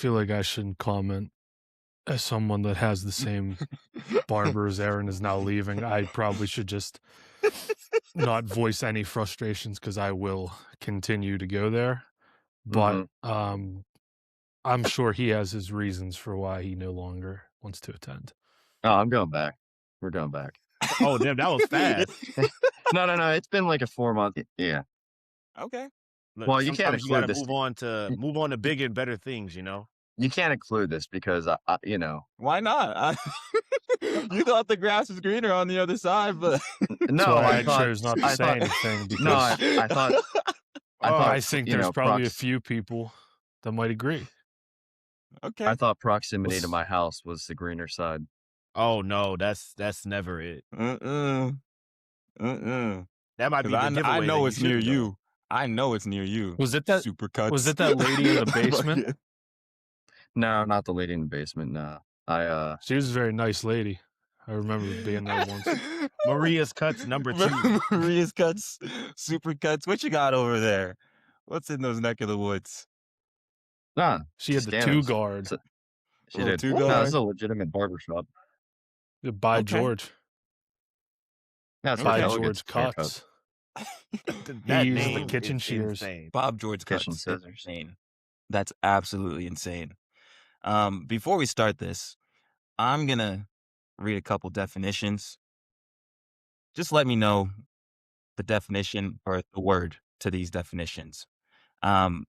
feel like I shouldn't comment. As someone that has the same barber as Aaron is now leaving, I probably should just not voice any frustrations because I will continue to go there. But I'm sure he has his reasons for why he no longer wants to attend. Oh, I'm going back. We're going back. Oh, damn, that was fast. No. It's been like a 4-month. Yeah. Okay. Look, Well, you can't sometimes you gotta include this. move on to bigger and better things, you know? You can't include this because, Why not? You thought the grass was greener on the other side, but no, That's why I I thought, chose not to I say thought, anything because no, I thought, I think you there's know, probably a prox- few people that might agree. okay. I thought proximity to my house was the greener side. Oh no, that's never it. Mm-mm. That might be the giveaway. I know that it's near shouldn't go. you. I know it's near you. Was it that? Super cuts? Was it that lady in the basement? No, not the lady in the basement. No, She was a very nice lady. I remember being there once. Maria's Cuts number 2. Maria's cuts, super cuts. What you got over there? What's in those neck of the woods? nah. She had the Stannis. 2-guard. She Little did. 2-guard? No, this is a legitimate barbershop. By Okay. George. Yeah, it's By where George George Cuts. Cuts. That He used the name kitchen is shears. insane. Bob George Kitchen cuts. scissors. Insane. That's absolutely insane. Before we start this, I'm gonna read a couple definitions. Just let me know the definition or the word to these definitions. The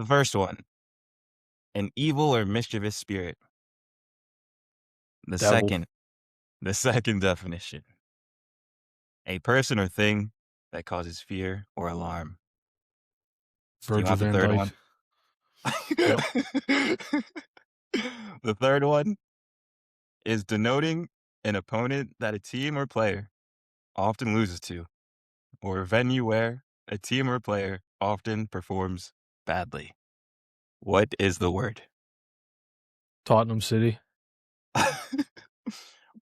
first one, an evil or mischievous spirit. The Devil. second definition, a person or thing that causes fear or alarm. Do you Virgil want the van third Dijk. one? The third one is denoting an opponent that a team or player often loses to, or a venue where a team or player often performs badly. What is the word? Tottenham City.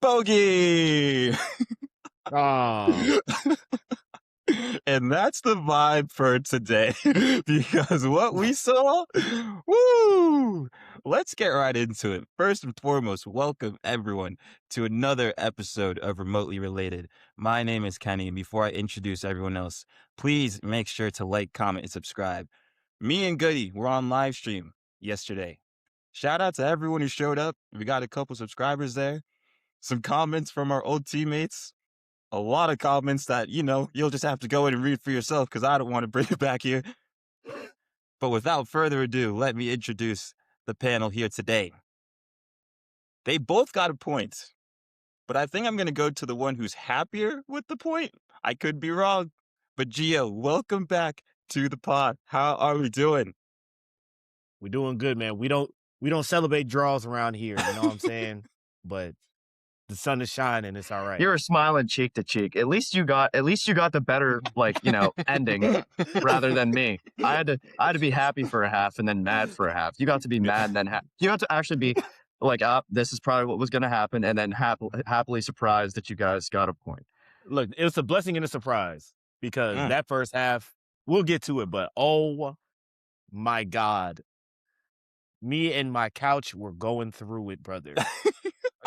Bogey! Oh, And that's the vibe for today because what we saw, woo! Let's get right into it. First and foremost, welcome everyone to another episode of Remotely Related. My name is Kenny, and before I introduce everyone else, please make sure to like, comment, and subscribe. Me and Goody were on live stream yesterday. Shout out to everyone who showed up. We got a couple subscribers there. Some comments from our old teammates. A lot of comments that, you'll just have to go in and read for yourself because I don't want to bring it back here. But without further ado, let me introduce the panel here today. They both got a point, but I think I'm going to go to the one who's happier with the point. I could be wrong, but Geo, welcome back to the pod. How are we doing? we're doing good, man. We don't celebrate draws around here, you know what I'm saying? But the sun is shining. It's all right. You were smiling cheek to cheek. At least you got the better, ending rather than me. I had to be happy for a half and then mad for a half. You got to be mad and then you got to actually be like, this is probably what was going to happen, and then happily surprised that you guys got a point. Look, it was a blessing and a surprise because that first half, we'll get to it, but oh my God. Me and my couch were going through it, brother.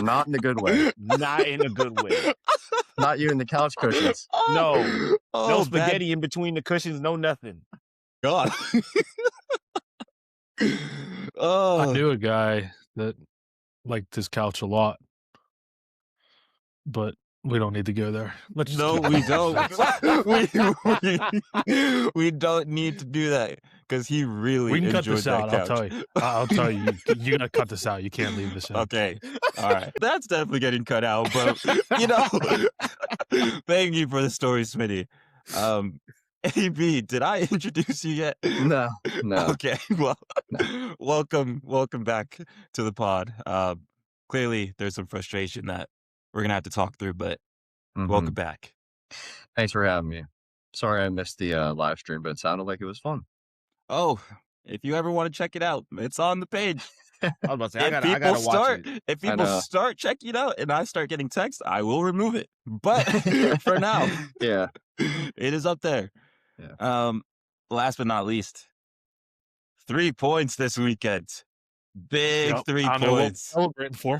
Not in a good way. Not in a good way. Not you in the couch cushions. No. Oh, No spaghetti in between the cushions, no nothing. God. I knew a guy that liked his couch a lot, but we don't need to go there. Let's just No, keep we going. don't. We don't need to do that because he really We can cut enjoyed this that out. couch. I'll tell you. You gotta cut this out. You can't leave this in. Okay. All right. That's definitely getting cut out, but thank you for the story, Smitty. AB, did I introduce you yet? No. Okay. Well, welcome back to the pod. Clearly there's some frustration that we're going to have to talk through, but welcome back. Thanks for having me. Sorry I missed the live stream, but it sounded like it was fun. Oh, if you ever want to check it out, it's on the page. I was about to say, I If gotta watch it. If people start checking it out and I start getting text, I will remove it. But for now, Yeah. it is up there. Yeah. Last but not least, 3 points this weekend. Big Yep. 3 I don't know what we're points. celebrating for.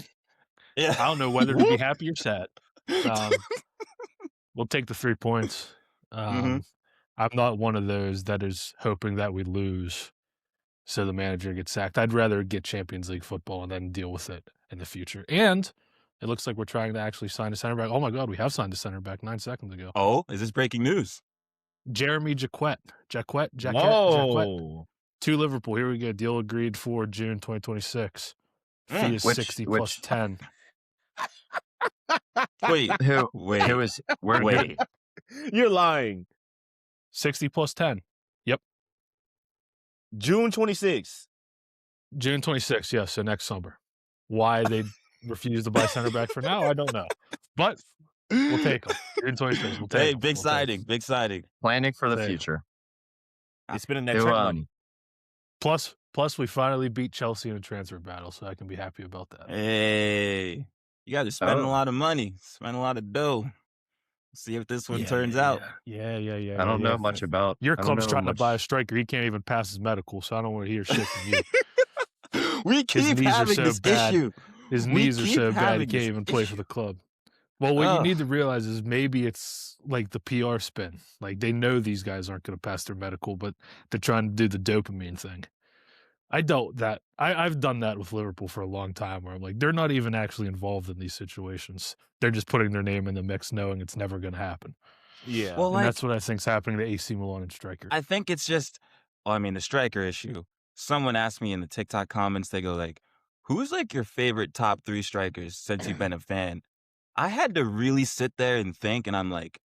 Yeah. I don't know whether to be happy or sad. We'll take the 3 points. I'm not one of those that is hoping that we lose so the manager gets sacked. I'd rather get Champions League football and then deal with it in the future. And it looks like we're trying to actually sign a center back. Oh my God, we have signed a center back 9 seconds ago. Oh, is this breaking news? Jeremy Jacquet. Jacquet. Whoa. To Liverpool. Here we go. Deal agreed for June 2026. Fee is 60 plus 10. Wait, Who wait, is where? wait. You're lying. 60 plus 10. June 26th. June 26th, yes, so next summer. Why they refuse to buy center back for now, I don't know. But we'll take them. June 26th, we'll take Hey, them. big signing, big signing. Planning for the Same. future. They spending that Who, Trent money. Plus, we finally beat Chelsea in a transfer battle, so I can be happy about that. Hey, you guys are spending a lot of money, spending a lot of dough. See if this one turns out. Yeah. I don't know much about Your I don't club's know trying to much- buy a striker. He can't even pass his medical, so I don't want to hear shit from you. We keep knees are having so this bad. issue. His We knees are keep so bad he having can't this even play for issue. the club. Well, what you Ugh. need to realize is maybe it's like the PR spin. Like they know these guys aren't going to pass their medical, but they're trying to do the dopamine thing. I doubt that. I've done that with Liverpool for a long time where I'm like, they're not even actually involved in these situations. They're just putting their name in the mix knowing it's never going to happen. Yeah. Well, And like, that's what I think's happening to AC Milan and Striker. I think it's just, the striker issue. Someone asked me in the TikTok comments, they go like, who's like your favorite top 3 strikers since you've been a fan? I had to really sit there and think, and I'm like,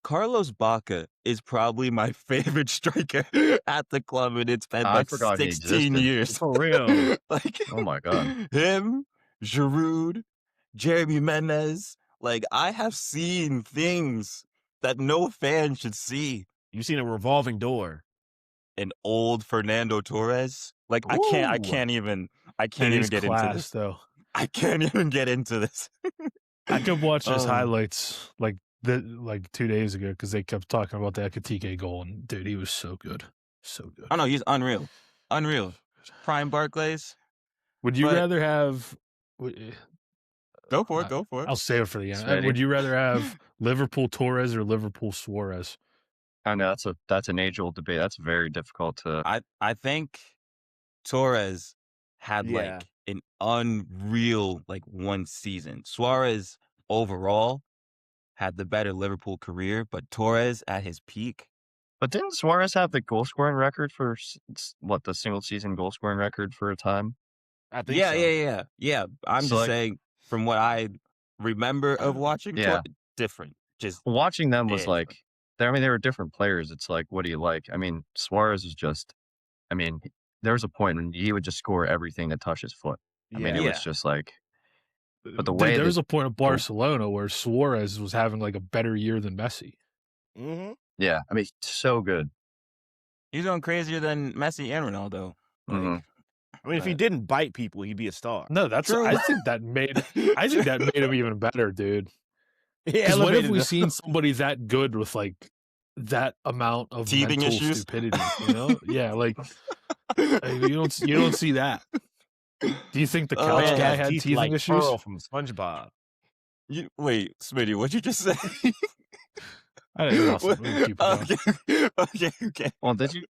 Carlos Baca is probably my favorite striker at the club, and it's been I like forgot he 16 existed. years. For real. Like, Oh my God. him, Giroud, Jeremy Menez. Like, I have seen things that no fan should see. You've seen a revolving door. An old Fernando Torres. Like, I Ooh. can't even He's get into class, this. though. I can't even get into this. I could watch his Um, highlights like 2 days ago because they kept talking about the Ekatike goal, and dude, he was so good, so good. Oh no, he's unreal. Prime Barclays. Would you but- rather have? Go for it. Go for it. I'll save it for the end. Smitty. Would you rather have Liverpool Torres or Liverpool Suarez? I know that's an age-old debate. That's very difficult to. I think Torres had Yeah. like an unreal like one season. Suarez overall had the better Liverpool career, but Torres at his peak. But didn't Suarez have the goal scoring record for the single season goal scoring record for a time? I think Yeah, so. yeah. I'm So, just like- saying from what I remember of watching, Yeah. different. Just Watching them was Yeah. like, they were different players. It's like, what do you like? I mean, Suarez is just, there was a point when he would just score everything that touched his foot. I mean, it Yeah. was just like, But the Dude, way there was that- a point at Barcelona where Suarez was having like a better year than Messi. Mm-hmm. yeah, so good. he's going crazier than Messi and Ronaldo. Like, Mhm. I mean, if he But- didn't bite people, he'd be a star. No, that's. True. I think that made him even better, dude. He Because when have elevated we the- seen somebody that good with like that amount of Teething mental issues? stupidity? You know, yeah, like you don't see that. Do you think the Oh, couch man. guy Has had teeth teething like issues? Pearl from SpongeBob. Wait, Smitty, what'd you just say? I didn't know. We can keep it going. Okay. Well, did you?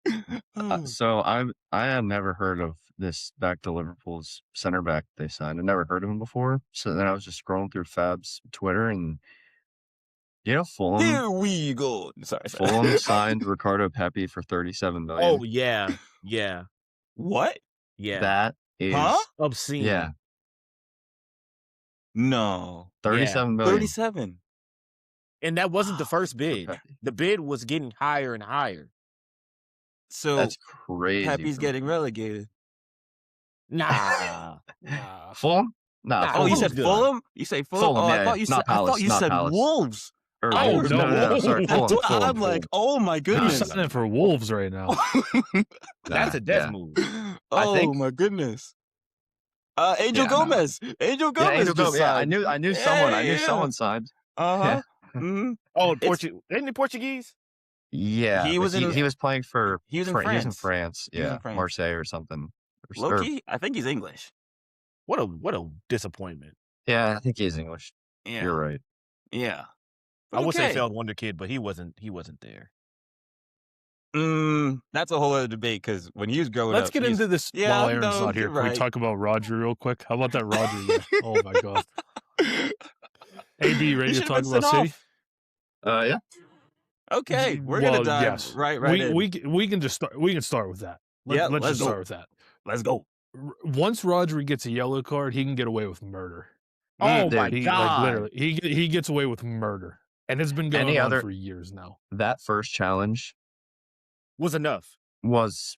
Oh. So I had never heard of this back to Liverpool's center back they signed. I'd never heard of him before. So then I was just scrolling through Fab's Twitter, and Fulham Here we go. Sorry. Fulham signed Ricardo Pepi for 37 million. Oh yeah. What? That is Huh? Obscene. yeah, No. 37 million. 37. And that wasn't the first bid. Pepi. The bid was getting higher and higher. So That's crazy. Pepe's for getting me. relegated. Nah. Fulham. Nah, Nah, Oh, you Fulham's said good. Fulham? You say Fulham? Fulham, Oh, yeah, I thought yeah. you said Not Palace, not Palace. Wolves. Or Oh, Wolves. no. Sorry, That's Fulham. what Fulham, I'm like, oh my You're goodness. signing for Wolves right now. That's Nah, a death yeah. move. Oh think- my goodness. Angel Yeah, no. Gomez. Angel Gomez. Yeah, Angel just Gomez. Yeah, I signed. knew someone. I knew Yeah. someone signed. Uh-huh. Mhm. Oh, It's- isn't he Portuguese? Yeah, He but was in- he was playing for he was in He was in France. France. He was in Yeah, France. Marseille or something. Low-key, I think he's English. What a disappointment. Yeah, I think he's English. Yeah. You're right. Yeah. I would say Okay. failed wonder kid, but he wasn't there. That's a whole other debate because when he was growing Let's up, get into this Yeah, while Aaron's no, not here. you're Can we right. talk about Roger real quick? How about that Roger guy? Oh my god. AB, ready He to should have talk been about sent City? Yeah. Okay, we're gonna Well, dive yes. right in. We can just start. We can start with that. Yeah, Let's let's just go. start with that. Let's go. Once Rodri gets a yellow card, he can get away with murder. Oh dude, my He god! literally he gets away with murder, and it's been going on for years now. That first challenge Was enough. was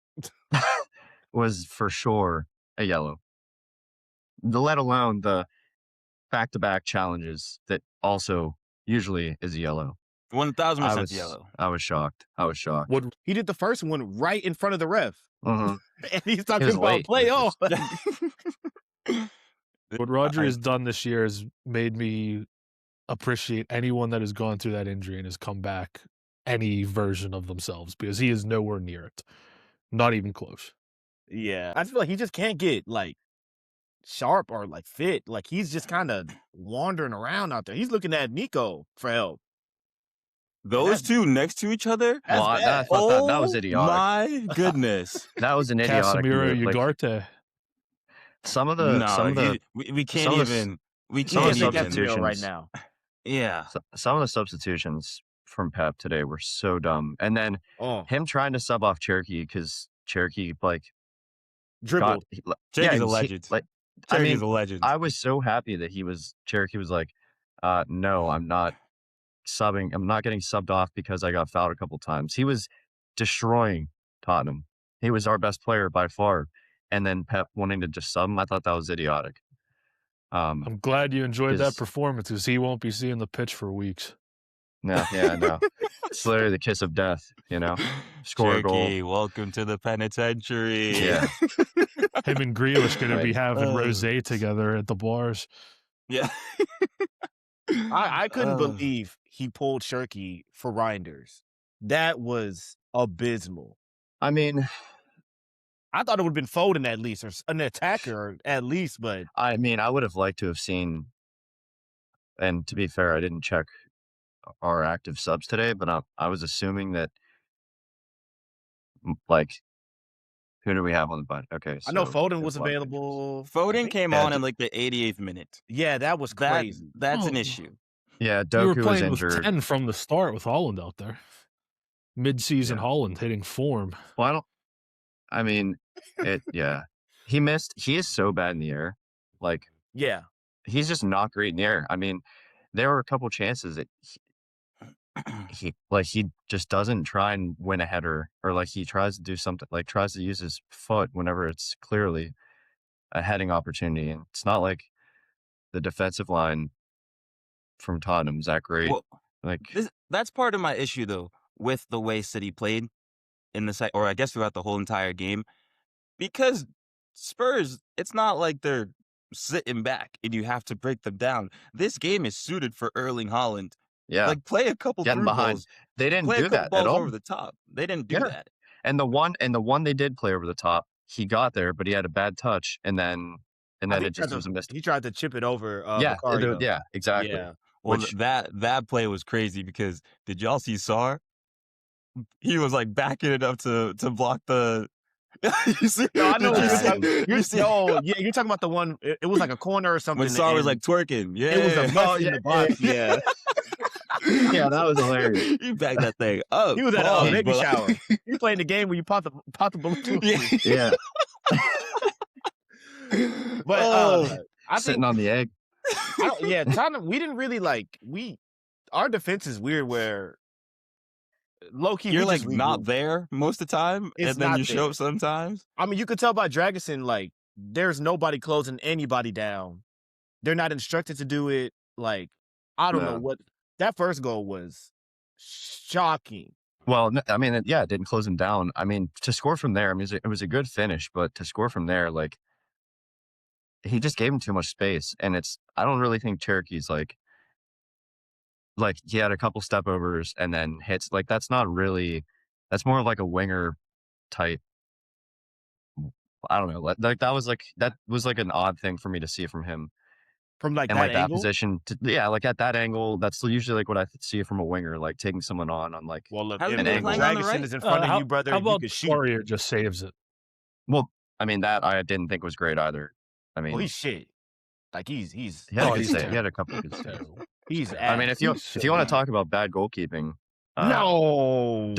for sure a yellow. Let alone the back-to-back challenges that also usually is a yellow. 1000% yellow. I was shocked. What He did the first one right in front of the ref, Mhm. and he's talking was about late. play It on. was what Rodri has done this year has made me appreciate anyone that has gone through that injury and has come back any version of themselves, because he is nowhere near it. Not even close. Yeah, I feel like he just can't get like sharp or like fit. Like he's just kind of wandering around out there. He's looking at Nico for help. Those two next to each other? That's Well, bad. I thought that was Oh idiotic. my goodness. That was an idiotic Casemiro move. Like, Ugarte. some of the we can't some of the- even. We some He of can't the take can't that even. Casemiro right substitutions. now. Yeah. some of the substitutions from Pep today were so dumb. And then Oh, him trying to sub off Cherokee because Cherokee dribbled. Cherokee's a legend. Cherokee's a legend. I was so happy that Cherokee was like, no, I'm not subbing. I'm not getting subbed off because I got fouled a couple times. He was destroying Tottenham. He was our best player by far. And then Pep wanting to just sub him, I thought that was idiotic. I'm glad you enjoyed that 'cause- performance, because he won't be seeing the pitch for weeks. No, yeah, no. It's literally the kiss of death, Score a goal. Cherokee, welcome to the penitentiary. Yeah. Him and Grealish going to be Right. having rosé together at the bars. Yeah. I couldn't believe he pulled Shirky for Reinders. That was abysmal. I mean, I thought it would have been Foden at least, or an attacker at least, but I would have liked to have seen, and to be fair, I didn't check our active subs today, but I was assuming that, who do we have on the bunch? Okay, I know so Foden was it's London. available. Foden came Yeah, on in like the 88th minute. Yeah, that was crazy. That's an Oh. issue. Yeah, We were Doku was playing with injured. 10 from the start with Holland out there. Mid-season Yeah. Holland hitting form. Well, yeah. He is so bad in the air. Like, Yeah. he's just not great in the air. There were a couple chances that he just doesn't try and win a header, or like he tries to do something, like tries to use his foot whenever it's clearly a heading opportunity. And it's not like the defensive line from Tottenham is that great. Well, Like, that's part of my issue though with the way City played in the or I guess throughout the whole entire game, because Spurs, it's not like they're sitting back and you have to break them down. This game is suited for Erling Haaland. yeah, Like play a couple getting through behind. balls, They didn't play a do couple that at balls all. over the top. They didn't do Yeah. that. And the one they did play over the top, he got there, but he had a bad touch, and then it just was a missed. He tried to chip it over. Yeah, Vicario. yeah, exactly. Yeah. Well, Which- that play was crazy because did y'all see Sarr? He was like backing it up to block the. You see? No, I know Did what you you're see- talking. you see- You're talking about the one. It was like a corner or something. when Sarr was and like twerking. Yeah, it was a mess Oh, in yeah, the box. Yeah. Yeah, that was hilarious. You backed that thing up. He was at a Pause, baby but, like- shower. You playing the game where you pop the balloon. Yeah. Yeah, But I sitting think on the egg. Tottenham, we didn't really our defense is weird where low key You're like not there most of the time, It's and then not you show there. up sometimes. I mean, you could tell by Dragusin, like, there's nobody closing anybody down. They're not instructed to do it. Like, I don't know No. what that first goal was shocking. Well, it didn't close him down. To score from there, it was a good finish, but to score from there, like, he just gave him too much space, and I don't really think Cherokee's like he had a couple step overs and then hits. Like, that's more of like a winger type I don't know. That was like an odd thing for me to see from him. From like And that like that angle. position, like at that angle, that's usually like what I see from a winger, like taking someone on like. Well, look, Hasn't if he the been playing on the Dragonson right? is in front of you, brother, how you about can shoot. Warrior just saves it? Well, I mean that I didn't think was great either. I mean, Well, he's shit. Like he's he had a good he's save. terrible. He had a couple of good saves. Terrible. he's I mean, ass. if you want to talk about bad goalkeeping, No.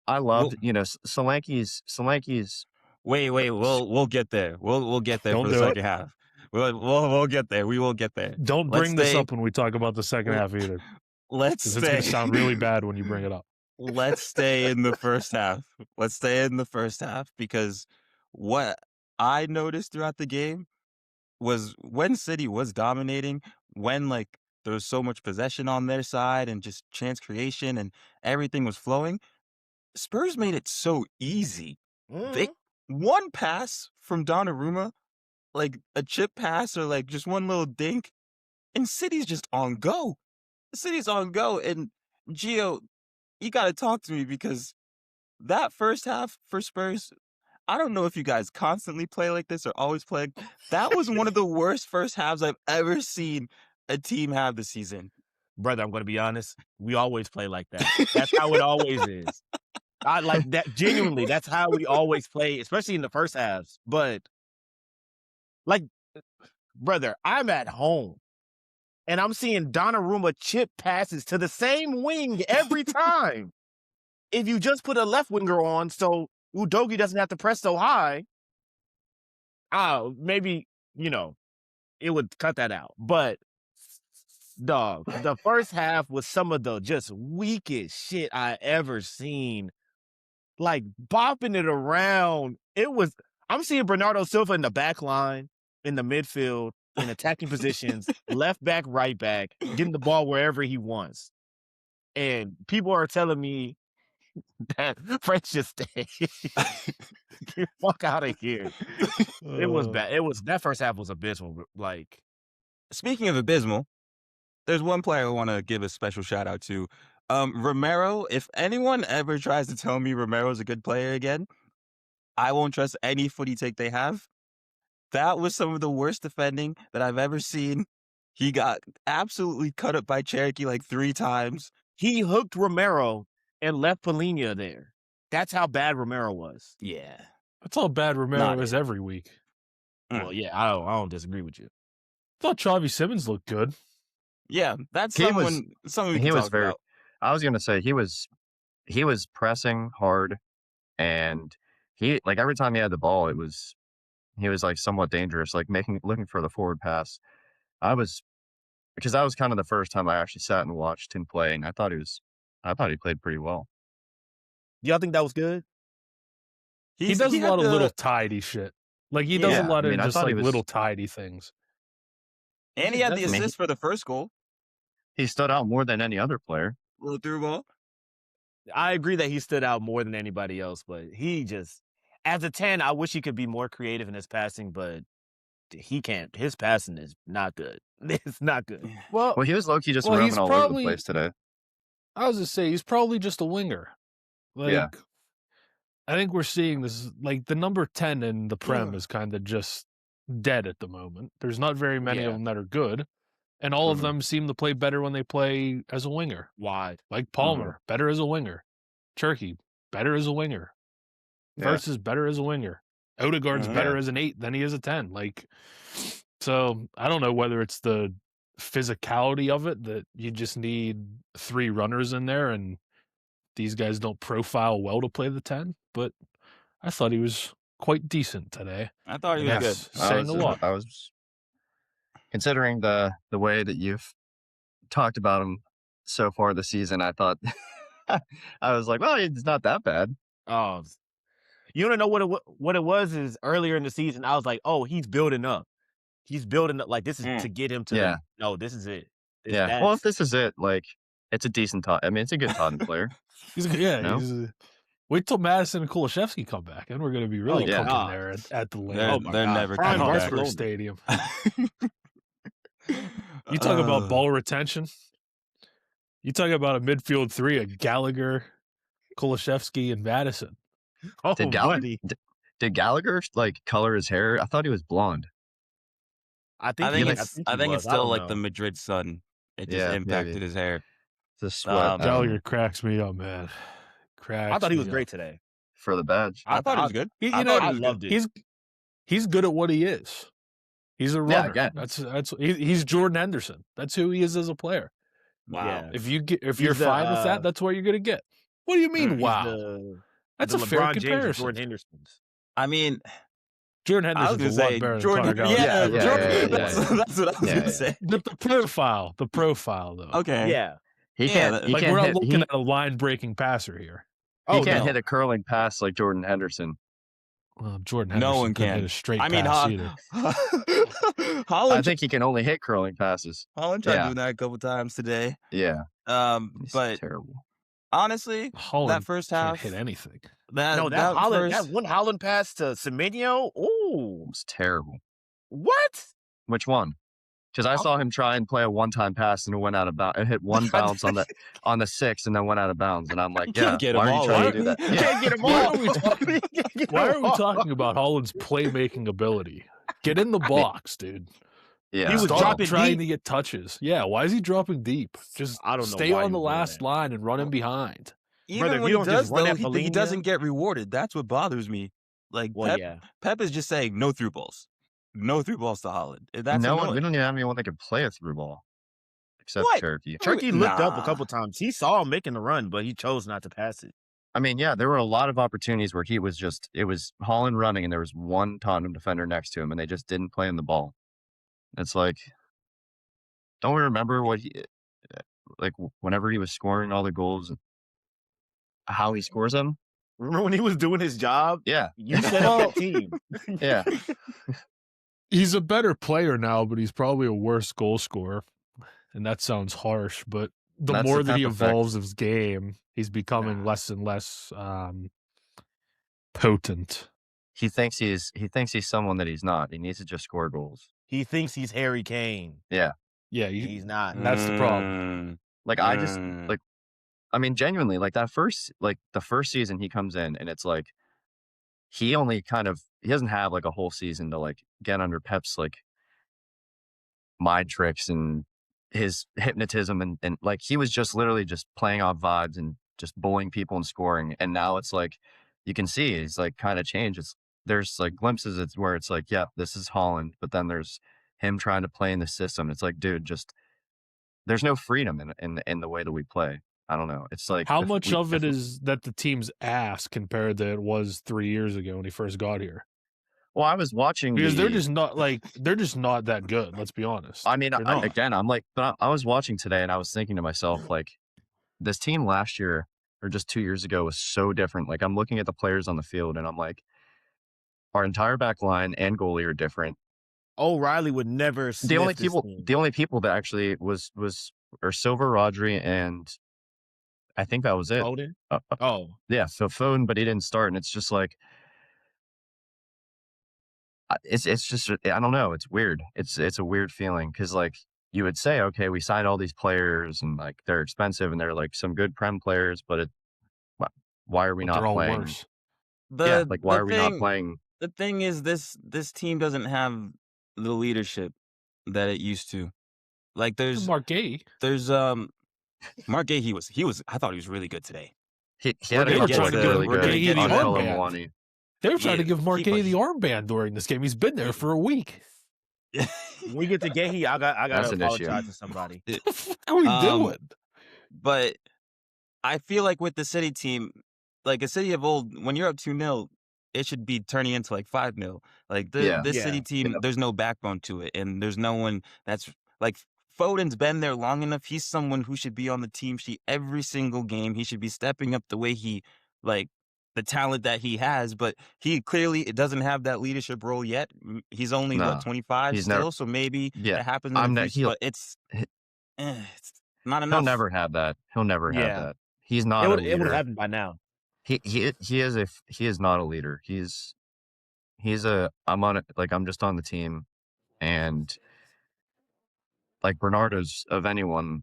I loved Solanke's. Wait, we'll get there. We'll get there Don't for the do it. second half. We'll get there. We will get there. Don't Let's bring this stay- up when we talk about the second half either, Let's because it's going to stay. sound really bad when you bring it up. Let's stay in the first half. Let's stay in the first half because what I noticed throughout the game was when City was dominating, when like there was so much possession on their side and just chance creation and everything was flowing, Spurs made it so easy. They one pass from Donnarumma, like a chip pass or like just one little dink, and City's just on go. City's on go. And Geo, you got to talk to me because that first half for Spurs, I don't know if you guys constantly play like this or always play. That was one of the worst first halves I've ever seen a team have this season. Brother, I'm going to be honest. We always play like that. That's how it always is. I like that. Genuinely, that's how we always play, especially in the first halves. But, like, brother, I'm at home, and I'm seeing Donnarumma chip passes to the same wing every time. If you just put a left winger on so Udogie doesn't have to press so high, maybe, it would cut that out. But, dog, the first half was some of the just weakest shit I ever seen. Like, bopping it around. I'm seeing Bernardo Silva in the back line, in the midfield, in attacking positions, left back, right back, getting the ball wherever he wants. And people are telling me that French just stay. Get fuck out of here. It was bad. That first half was abysmal. Like, Speaking of abysmal, there's one player I want to give a special shout out to. Romero, if anyone ever tries to tell me Romero's a good player again, I won't trust any footy take they have. That was some of the worst defending that I've ever seen. He got absolutely cut up by Cherokee like 3 times. he hooked Romero and left Polina there. That's how bad Romero was. Yeah. That's how bad Romero Not is it. every week. Well, yeah, I don't disagree with you. I thought Xavi Simmons looked good. Yeah, that's He was- someone we He can was talk very. about. I was gonna say he was pressing hard, and he like every time he had the ball, he was like somewhat dangerous, like looking for the forward pass. Because that was kind of the first time I actually sat and watched him play, and I thought he played pretty well. Y'all think that was good? He does a had lot of the- little tidy shit. Like he does Yeah, a lot I of mean, I just thought he like was- little tidy things. And he had the I mean, assist for the first goal. He stood out more than any other player. Little through ball. I agree that he stood out more than anybody else, but he just, as a 10, I wish he could be more creative in his passing, but he can't. His passing is not good. It's not good. Well, Well, he was low-key just Well, roaming he's all over the probably- place today. I was to say he's probably just a winger. Like, Yeah. I think we're seeing this. Like the number 10 in the Prem is kind of just dead at the moment. There's not very many Yeah. of them that are good, and all of Mhm. them seem to play better when they play as a winger. Wide. Like Palmer, better as a winger. Turkey, better as a winger. Yeah. Versus better as a winger. Odegaard's Mhm. better as an 8 than he is a 10. Like, so I don't know whether it's the physicality of it that you just need 3 runners in there and these guys don't profile well to play the 10, but I thought he was quite decent today. I thought he was Yes. good. Saying a lot. I was considering the way that you've talked about him so far this season. I thought I was like, well, it's not that bad. Oh, you don't know what it was is earlier in the season, I was like, oh, he's building up. He's building up. Like, this is to get him to, Yeah. no, this is it. Yeah. Well, if this is it, like, it's a decent I mean, it's a good Tottenham player. He's yeah. No? Wait till Madison and Kulishevsky come back, and we're going to be really yeah. cooking there at the lane. Oh my They're God. never Prime coming back. Hartford Stadium. You talk about ball retention. You talk about a midfield 3 of Gallagher, Kulishevsky, and Madison. Oh, Did buddy. Did Gallagher like color his hair? I thought he was blonde. I I think think he, it's I think it's I still don't like the know. Madrid sun. It just Yeah, impacted maybe. his hair. The sweat. I don't Gallagher know. cracks me up, man. Cracks I thought he was me great up. today. For the badge. I thought it was good. He- I you thought know, it I was loved good. it. He's good at what he is. He's a Yeah, runner. again. He's Jordan Henderson. That's who he is as a player. Wow. Yeah. If you're He's the, fine with that, that's what you're gonna get. What do you mean? He's He's Wow, the that's the a fair LeBron James of comparison. Jordan Henderson's. I mean, Jordan I was Henderson's gonna a lot say better than Jordan. Connor Gallagher. Yeah, Yeah, Jordan. yeah, That's, yeah. that's what I was Yeah, gonna yeah. say. The profile though. Okay. Yeah. He Yeah, can't. He Like can't we're not hit. looking He, at a line breaking passer here. he Oh can't no. hit a curling pass like Jordan Henderson. Jordan No Henderson one couldn't hit can. a straight I mean, pass either. I Holland. think he can only hit curling passes. Holland tried Yeah. doing that a couple times today. Yeah, he's But terrible. honestly, Holland that first can't half, hit anything. No, that Holland, first, that one Holland pass to Semenyo. It Ooh, was terrible. what? Which one? Because I saw him try and play a one-time pass and it went out of bounds. It hit one bounce on the 6 and then went out of bounds. And I'm like, yeah, Can't get why them are you all, trying right? to do that? You Yeah. can't get him Why all. are we talking- Why are we talking about Holland's playmaking ability? Get in the box, dude. Yeah. He was Stop dropping trying deep. to get touches. Yeah, why is he dropping deep? Just I don't know stay why on he the was doing last that. line and run him behind. Even Brother, if when you he don't just does, run though, that he Polina- doesn't get rewarded. That's what bothers me. Like Well, Pep is just saying no through balls, no through balls to Holland. That's no one. annoying. We don't even have anyone that can play a through ball except What? Cherokee. Turkey looked up a Nah. couple times. He saw him making the run, but he chose not to pass it. I mean, yeah, there were a lot of opportunities where he was just. It was Holland running, and there was one Tottenham defender next to him, and they just didn't play him the ball. It's like, don't we remember what he like whenever he was scoring all the goals, how he scores them? Remember when he was doing his job? Yeah, You set up that team. yeah. He's a better player now, but he's probably a worse goal scorer. And that sounds harsh, but the That's more the that he Pep effect. evolves his game, he's becoming less and less potent. He thinks he's someone that he's not. He needs to just score goals. He thinks he's Harry Kane. Yeah, He's not. That's the problem. Like I just like, I mean, genuinely, like the first season he comes in and it's like he only he doesn't have like a whole season to like get under Pep's like mind tricks and his hypnotism and like he was just literally just playing off vibes and just bullying people and scoring. And now it's like you can see he's like kind of changed. There's like glimpses it's where it's like, yeah, this is Holland, but then there's him trying to play in the system. It's like, dude, just there's no freedom in the way that we play. I don't know. It's like how much of it is that the team's ass compared to it was 3 years ago when he first got here? Well, I was watching Because they're just not that good. Let's be honest. I mean, They're not. I was watching today and I was thinking to myself, like, this team last year or just 2 years ago was so different. Like, I'm looking at the players on the field and I'm like, our entire back line and goalie are different. O'Reilly would never. The only people that actually was Silver, Rodri, and I think that was it. Foden? Yeah, so Foden, but he didn't start, and it's just like, it's just I don't know. It's weird. It's a weird feeling because like you would say, okay, we signed all these players and like they're expensive and they're like some good prem players, but why are we But not they're all playing? worse. Why are we not playing? The thing is, this team doesn't have the leadership that it used to. Like there's Mark Gay. Mark Gay. He was. I thought he was really good today. He had They a were couple trying of to really give good Marquez on the Colin armband. Wani. They were trying Yeah, to give Mark he Gay was- the armband during this game. He's been there for a week. When we get to Gehi, I That's gotta an apologize issue. to somebody. What the fuck are we doing? But I feel like with the City team, like a City of old, when you're up 2-0, it should be turning into like 5-0. Like Yeah. this Yeah. City team, there's no backbone to it, and there's no one that's like Foden's been there long enough. He's someone who should be on the team sheet every single game. He should be stepping up the way he like the talent that he has, but he clearly doesn't have that leadership role yet. He's only No, 25 he's still, never- so maybe Yeah, it happens in I'm the not- future, but it's not enough. He'll never have that. He'll never have Yeah. that. He's not It a would have leader. happened by now. He is not a leader. I'm just on the team, and like Bernardo's of anyone,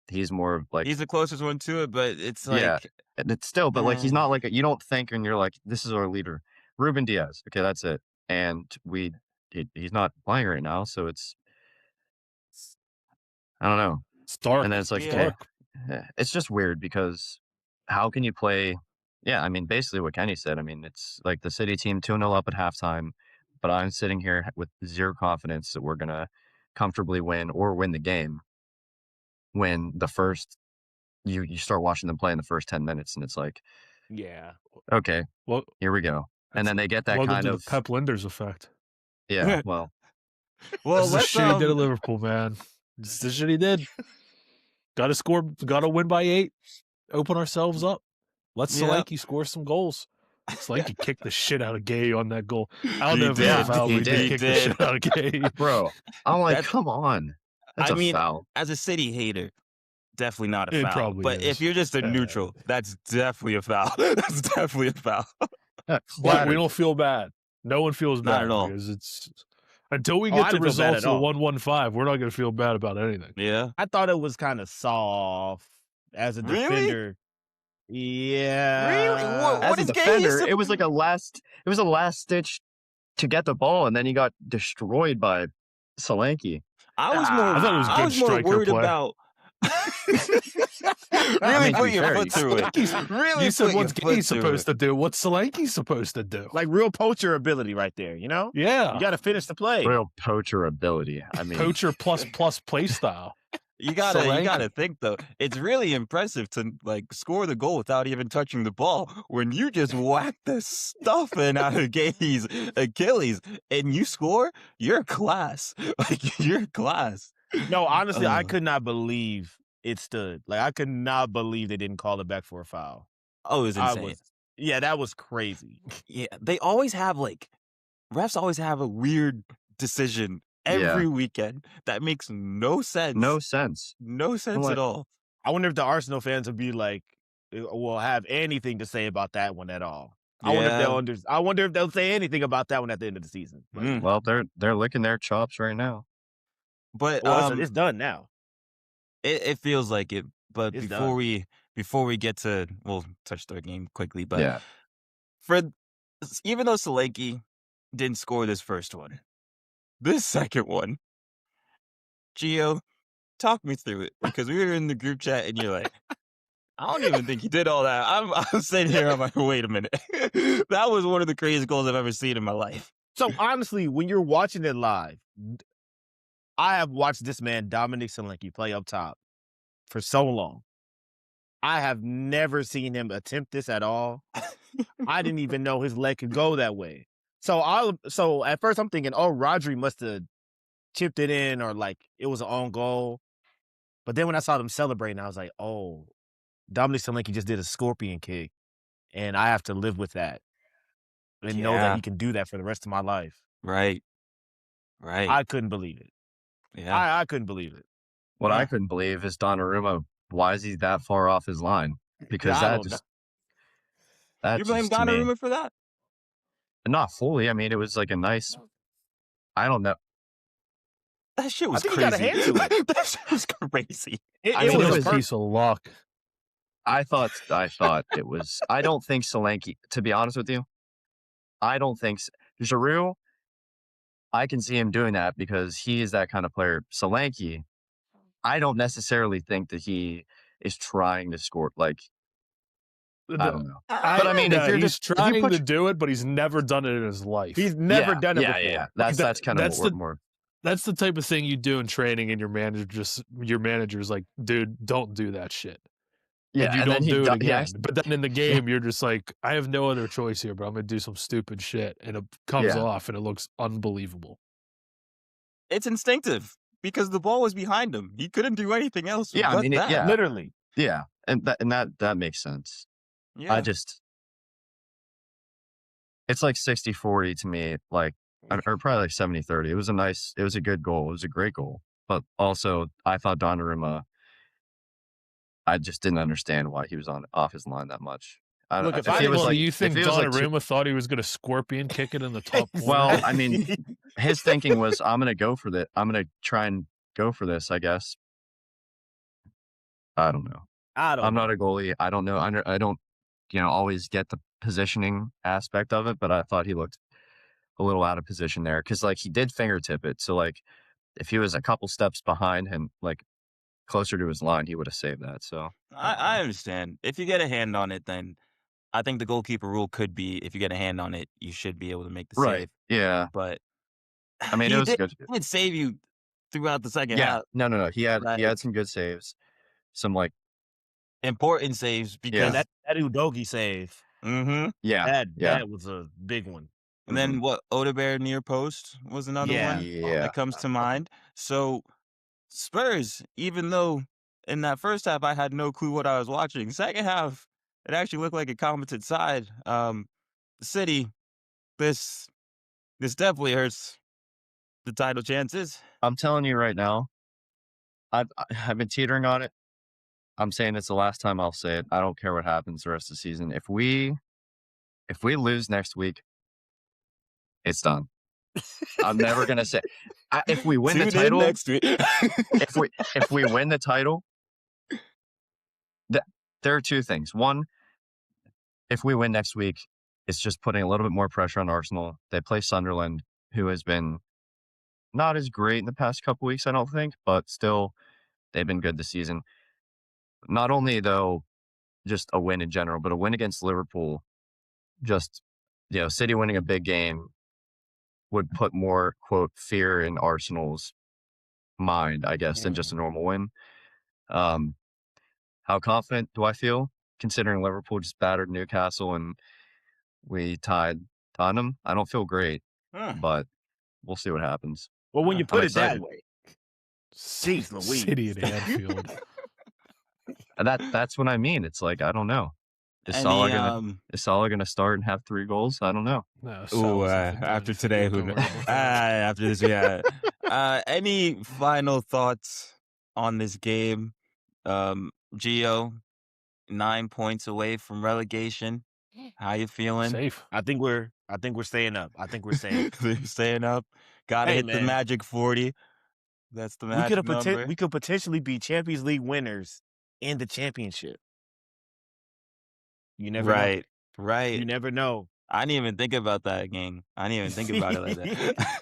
he's more of like He's the closest one to it, but it's like yeah, and it's still, but like he's not like you don't think and you're like this is our leader. Ruben Diaz. Okay, that's it. And he's not playing right now, so I don't know. It's dark. And then it's like, Yeah. okay, dark. it's just weird because how can you play? Yeah, I mean, basically what Kenny said. I mean, it's like the City team 2-0 up at halftime, but I'm sitting here with zero confidence that we're gonna comfortably win or win the game when the first you start watching them play in the first 10 minutes, and it's like, Yeah. okay, Well, here we go. And then they get that welcome kind to of the Pep Linders effect. yeah. Well, Well, That's the let's shit he did at Liverpool, man. It's the shit he did. Got to score. Got to win by 8. Open ourselves up. Let Yeah. Solanke score some goals. Solanke kicked the shit out of Gay on that goal. I don't He know if it was a did. foul, He but he did did. kick He the did. shit out of Gay. bro, I'm like, That's- come on, that's I a mean, foul. as a City hater, definitely not a It foul. probably But if is. you're just a neutral, that's definitely a foul. That's definitely a foul. But we Clattered. don't feel bad. No one feels Not bad at all. because it's until we Oh, get I the didn't feel bad results at of the all. 1-1-5, we're not going to feel bad about anything. Yeah. I thought it was kind of soft as a Really? defender. Yeah. What As a is Gay defender, so- it was a last stitch to get the ball, and then he got destroyed by Solanke. I was more. I thought it was I good was more striker worried play. about. I Really mean, to put be your fair, foot through it. Solanke's- Really You said put your what's foot Gay through supposed it. to do? What's Solanke supposed to do? Like real poacher ability right there, you know? Yeah. You got to finish the play. Real poacher ability. I mean, Poacher plus play style. You Solanke. gotta think though. It's really impressive to like score the goal without even touching the ball. When you just whack the stuffing out of Gay's Achilles and you score, you're class. Like you're class. No, honestly, I Uh. could not believe it stood. Like, I could not believe they didn't call it back for a foul. Oh, it was insane. Yeah, that was crazy. Yeah, they always have refs always have a weird decision every weekend that makes no sense. no sense. No sense like- at all. I wonder if the Arsenal fans would be like, will have anything to say about that one at all. I wonder if they'll say anything about that one at the end of the season. But, Mm. Well, they're licking their chops right now. But well, it's done now. it feels like it. But It's before done. we get to, we'll touch the game quickly. But Yeah, even though Solanke didn't score this first one, this second one, Geo, talk me through it because we were in the group chat and you're like, I don't even think he did all that. I'm sitting here. I'm like, wait a minute, that was one of the craziest goals I've ever seen in my life. So, honestly, when you're watching it live, I have watched this man, Dominic Solanke, play up top for so long. I have never seen him attempt this at all. I didn't even know his leg could go that way. So at first I'm thinking, oh, Rodri must have chipped it in or like it was an own goal. But then when I saw them celebrating, I was like, oh, Dominic Solanke just did a scorpion kick, and I have to live with that and know Yeah. that he can do that for the rest of my life. Right. I couldn't believe it. Yeah. I couldn't believe it. what Yeah. I couldn't believe is Donnarumma. Why is he that far off his line? Because Yeah, I that don't just that You blame just, to me- Donnarumma for that? Not fully. I mean, it was like a nice. I don't know. That shit was think he crazy. got a hand to it. That shit was crazy. I It mean, It it was was a piece of luck. I thought it was. I don't think Solanke. To be honest with you, I don't think Giroud. I can see him doing that because he is that kind of player. Solanke, I don't necessarily think that he is trying to score. Like, I don't know. But I mean, if you're he's just- if you trying put to your- do it, but he's never done it in his life. He's never Yeah, done it yeah, before. Yeah, that's kind of that's what the- more. That's the type of thing you do in training, and your manager's like, dude, don't do that shit. Yeah, and you then don't he do it do- again. yeah, But then in the game, you're just like, I have no other choice here, but I'm gonna do some stupid shit, and it comes Yeah. off, and it looks unbelievable. It's instinctive because the ball was behind him. He couldn't do anything else. Yeah, I but mean, that. yeah. Literally. Yeah, and that makes sense. Yeah. It's like 60-40 to me, like, or probably like 70-30. It was a good goal. It was a great goal. But also, I thought Donnarumma, I just didn't understand why he was off his line that much. Look, if it I was Well, like, you think if it was like Donnarumma thought he was gonna scorpion kick it in the top corner? Well, I mean, his thinking was, I'm going to go for that. I'm going to try and go for this, I guess. I don't know. I don't I'm know. not a goalie. I don't know. I don't always get the positioning aspect of it, but I thought he looked a little out of position there because like he did fingertip it. So like if he was a couple steps behind him, like closer to his line, he would have saved that. So I understand. If you get a hand on it, then I think the goalkeeper rule could be if you get a hand on it, you should be able to make the save. Yeah. But I mean, it was good. He did save you throughout the second Yeah. half. No. He had Like- some good saves. Some like Important saves because that Udogie save, yeah. that was a big one. And then what? Odegaard near post was another Yeah. one Yeah. that comes to mind. So Spurs, even though in that first half I had no clue what I was watching, second half it actually looked like a competent side. The City, this definitely hurts the title chances. I'm telling you right now, I've been teetering on it. I'm saying it's the last time I'll say it. I don't care what happens the rest of the season. If we lose next week, it's done. I'm never gonna say if we win the Tune in title next week. if we win the title, there are two things. One, if we win next week, it's just putting a little bit more pressure on Arsenal. They play Sunderland, who has been not as great in the past couple weeks, I don't think, but still they've been good this season. Not only though, just a win in general, but a win against Liverpool, just City winning a big game would put more quote fear in Arsenal's mind, I guess, than just a normal win. How confident do I feel considering Liverpool just battered Newcastle and we tied Tottenham? I don't feel great, but we'll see what happens. Well, when you put I'm it that excited. way, jeez Louise. City at Anfield. And that's what I mean. It's like I don't know. Is Salah gonna start and have 3 goals? I don't know. No, Ooh, Salah's at the after bench. today, Don't who worry knows? about that. After this, yeah. Any final thoughts on this game? Geo, 9 points away from relegation. How you feeling? Safe. I think we're staying up. I think we're safe. Staying up. Gotta Hey, hit the man. magic 40. That's the magic number. We could potentially be Champions League winners in the championship. You never know. Right. You never know. I didn't even think about that game. I didn't even think about it like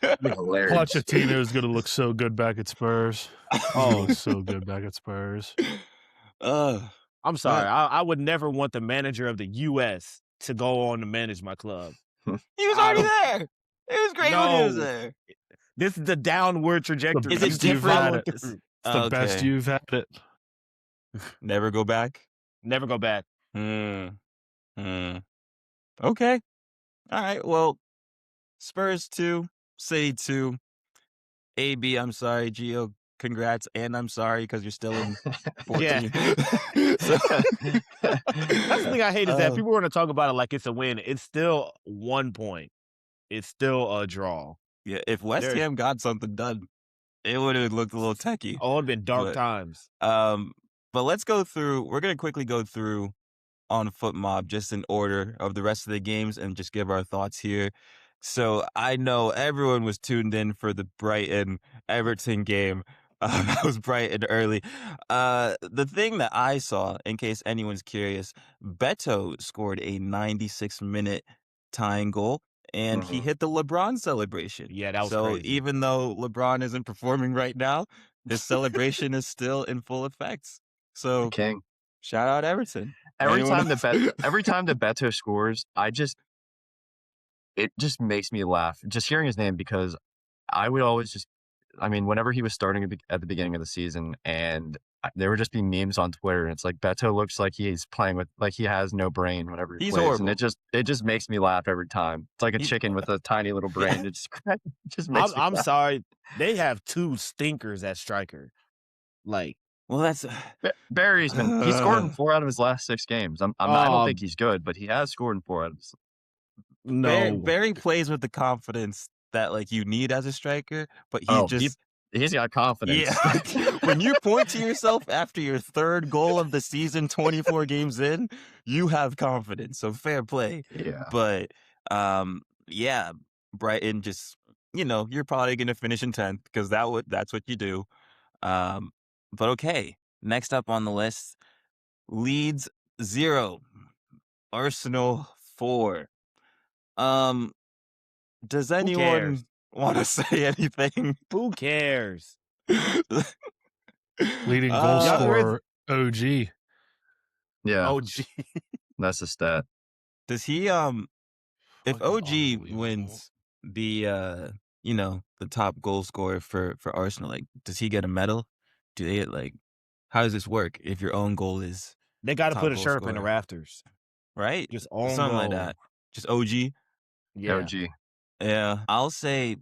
that. Hilarious. Pochettino is going to look so good back at Spurs. Oh, so good back at Spurs. I'm sorry. I would never want the manager of the U.S. to go on to manage my club. He was already there. It was great when he was there. This is the downward trajectory. Is it You keep different? following It's through. the best Okay. you've had it. Never go back? Never go back. Okay. All right. Well, Spurs 2, City 2. AB, I'm sorry. Geo, congrats. And I'm sorry because you're still in 14. That's the thing I hate is that people want to talk about it like it's a win. It's still 1 point. It's still a draw. Yeah, if West Ham got something done, it would have looked a little techie. Oh, it would have been dark But- times. But let's go through. We're going to quickly go through on Foot Mob just in order of the rest of the games and just give our thoughts here. So I know everyone was tuned in for the Brighton Everton game. That was bright and early. The thing that I saw, in case anyone's curious, Beto scored a 96-minute tying goal, and he hit the LeBron celebration. Yeah, that was so crazy. even though LeBron isn't performing right now, his celebration is still in full effect. So King. shout out Everton. Every Anyone time that Beto scores, it just makes me laugh just hearing his name because I would always whenever he was starting at the beginning of the season and there would just be memes on Twitter and it's like Beto looks like he's playing with like he has no brain whenever he He's plays horrible. and it just makes me laugh every time. It's like a chicken with a tiny little brain. It just makes me I'm laugh. sorry. They have 2 stinkers at striker. Like, Well, that's Barry's he scored in 4 out of his last 6 games. I don't think he's good, but he has scored in 4 out of his. no. Barry plays with the confidence that like you need as a striker, but He's got confidence. Yeah. When you point to yourself after your 3rd goal of the season, 24 games in, you have confidence. So fair play. Yeah. But yeah, Brighton just you're probably gonna finish in 10th because that's what you do. But okay, next up on the list, Leeds 0, Arsenal 4. Um, does anyone cares? want to say anything? Who cares? Leading goal Y'all scorer, OG. Yeah, Oh, gee. that's a stat. Does he if Fucking OG unbelievable. wins the the top goal scorer for Arsenal, like does he get a medal? Do they like how does this work if your own goal is They got to top put a goal shirt up in the scorer? rafters. Right? Just on Something like goal. that. Just OG. Yeah. OG. Yeah. I'll say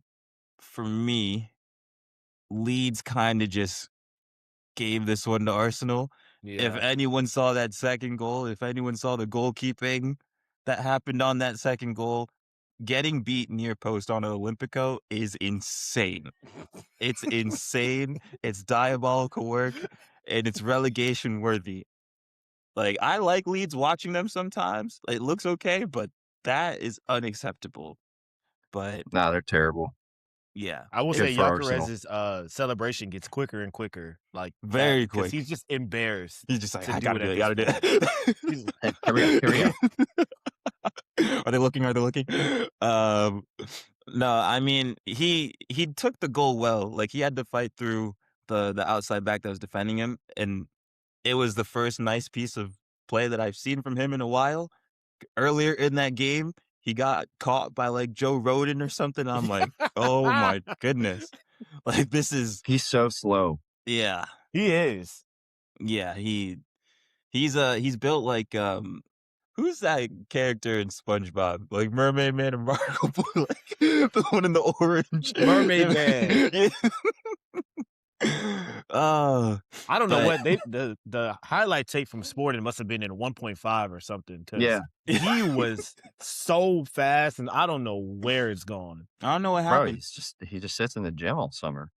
for me, Leeds kind of just gave this one to Arsenal. If Yeah. anyone saw that second goal, if anyone saw the goalkeeping that happened on that second goal, getting beat near post on an Olympico is insane. It's insane. It's diabolical work, and it's relegation worthy. Like, I like Leeds watching them sometimes. It looks okay, but that is unacceptable. But Nah, they're terrible. yeah, I will Good say for Arsenal. Gyökeres's celebration gets quicker and quicker. Like Very because quick. he's just embarrassed. He's just like, to I do gotta it do at it, gotta do this it. He's like, Hey, here we go. Here we go. Are they looking? Are they looking? No, I mean he took the goal well. Like he had to fight through the outside back that was defending him, and it was the first nice piece of play that I've seen from him in a while. Earlier in that game, he got caught by like Joe Roden or something. I'm like, oh my goodness, like this is He's so slow. yeah, he is. yeah. He's built like who's that character in SpongeBob? Like Mermaid Man and Marco Boy, like the one in the orange. Mermaid Man. I don't know but- what the highlight tape from Sporting must have been in 1.5 or something. 'Cause Yeah. he was so fast, and I don't know where it's gone. I don't know what Bro, happened. he just sits in the gym all summer.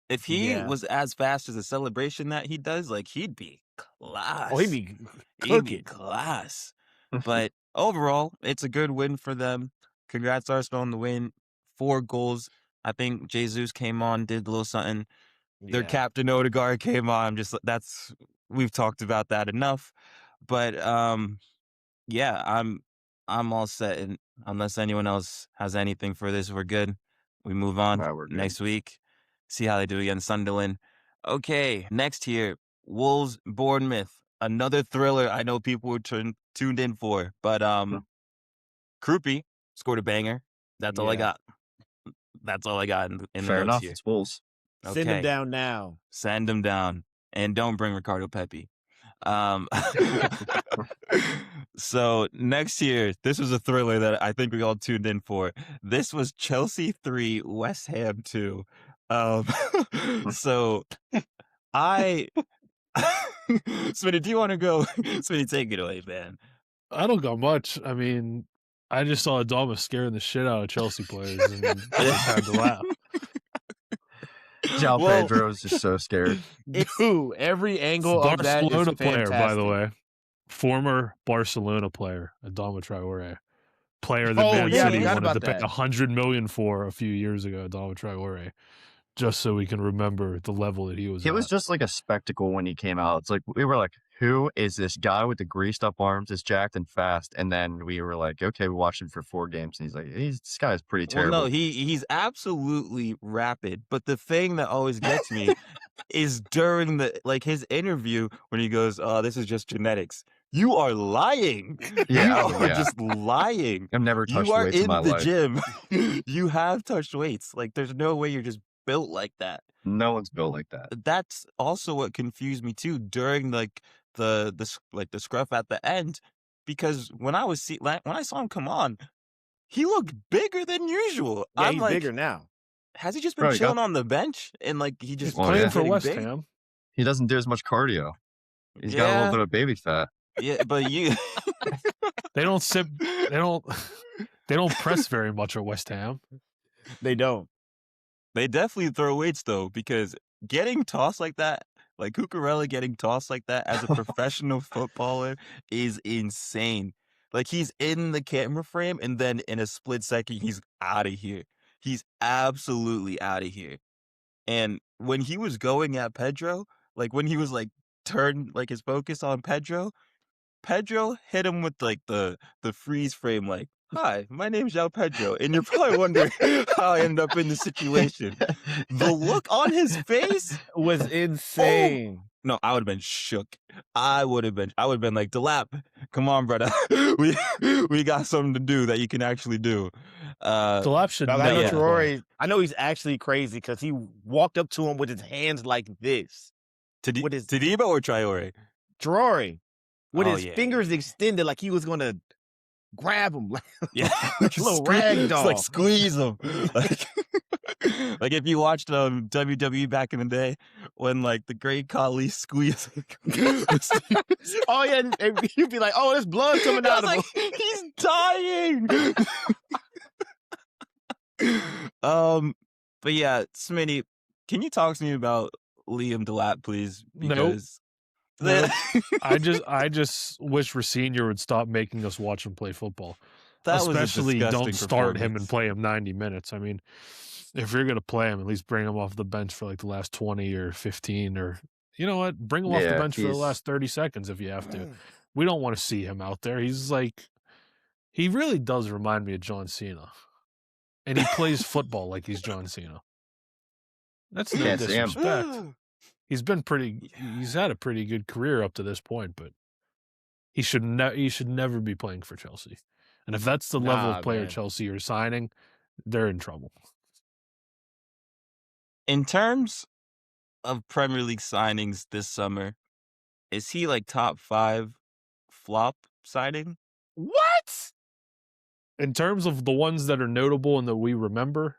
If he Yeah. was as fast as a celebration that he does, like he'd be class. Oh, he'd be He'd be cooking. class. But overall, it's a good win for them. Congrats, Arsenal, on the win. 4 goals. I think Jesus came on, did a little something. Their Yeah. captain Odegaard came on. We've talked about that enough. But yeah, I'm all set. And unless anyone else has anything for this, we're good. We move on Nah, we're good. next week. See how they do against Sunderland. Okay, next here, Wolves Bournemouth. Another thriller I know people were tuned in for. But Krupi scored a banger. That's all I Yeah. got. That's all I got in the Fair notes enough. here. It's Wolves. Send him Okay. down now. Send him down. And don't bring Ricardo Pepi. So next year, this was a thriller that I think we all tuned in for. This was Chelsea 3, West Ham 2. So I Smitty, do you want to go? Smitty, take it away, man. I don't got much. I mean, I just saw Adama scaring the shit out of Chelsea players and I just had to laugh. Jao Well- Pedro is just so scared. Dude, every angle of that is Barcelona player, by the fantastic. way. Former Barcelona player, Adama Traore. Player that Oh, Man yeah, I City forgot wanted to about pay that. $100 million for a few years ago, Adama Traore. Just so we can remember the level that he was It was at. just like a spectacle when he came out. It's like we were like, who is this guy with the greased up arms, is jacked and fast? And then we were like, okay, we watched him for 4 games, and he's like, this guy is pretty terrible. Well, no, he's absolutely rapid. But the thing that always gets me is during his interview when he goes, "Oh, this is just genetics." You are lying. Yeah, You are yeah. just lying. I've never touched You are weights in in my the life. gym. You have touched weights. Like, there's no way you're just built like that. No one's built like that. That's also what confused me too during the scruff at the end, because when I saw him come on, he looked bigger than usual. Yeah, I'm he's like, bigger now. has he just been Bro, he got- chilling on the bench and like he just He's Well, playing yeah. for getting West big? Ham. He doesn't do as much cardio. He's got a Yeah. little bit of baby fat. Yeah, but you They don't sip. They don't. They don't press very much at West Ham. They don't. they definitely throw weights though, because getting tossed like that, like Cucurella getting tossed like that as a professional footballer is insane. Like he's in the camera frame and then in a split second he's out of here. He's absolutely out of here. And when he was going at Pedro, like when he was like turned like his focus on Pedro, Pedro hit him with like the freeze frame, like, "Hi, my name's João Pedro," and you're probably wondering how I ended up in this situation. The look on his face was insane. No, I would have been shook. I would have been like, Delap, come on, brother. we got something to do that you can actually do. Delap should I never know play. Troy. I know he's actually crazy because he walked up to him with his hands like this. With his Tadibo or Traore? Troy, with Oh, his yeah. fingers extended like he was gonna grab him, like Yeah, like a little rag It's doll. like squeeze him. Like if you watched WWE back in the day when like the great Khali squeezed. Oh yeah, and you'd be like, "Oh, there's blood coming out of him." like, he's dying. But yeah, Smitty, can you talk to me about Liam Delap, please? Because Nope. I just wish Senior would stop making us watch him play football. that was a Especially don't disgusting start him and performance. play him 90 minutes. I mean, if you're gonna play him, at least bring him off the bench for like the last 20 or 15, or you know what, bring him off the Yeah, bench for the he's- last 30 seconds if you have to. We don't want to see him out there. He's like, he really does remind me of John Cena, and he plays football like he's John Cena. That's no Can't see him. disrespect. He's had a pretty good career up to this point, but he should never be playing for Chelsea. And if that's the level Nah, of player man. Chelsea are signing, they're in trouble. In terms of Premier League signings this summer, is he like top 5 flop signing? What? In terms of the ones that are notable and that we remember,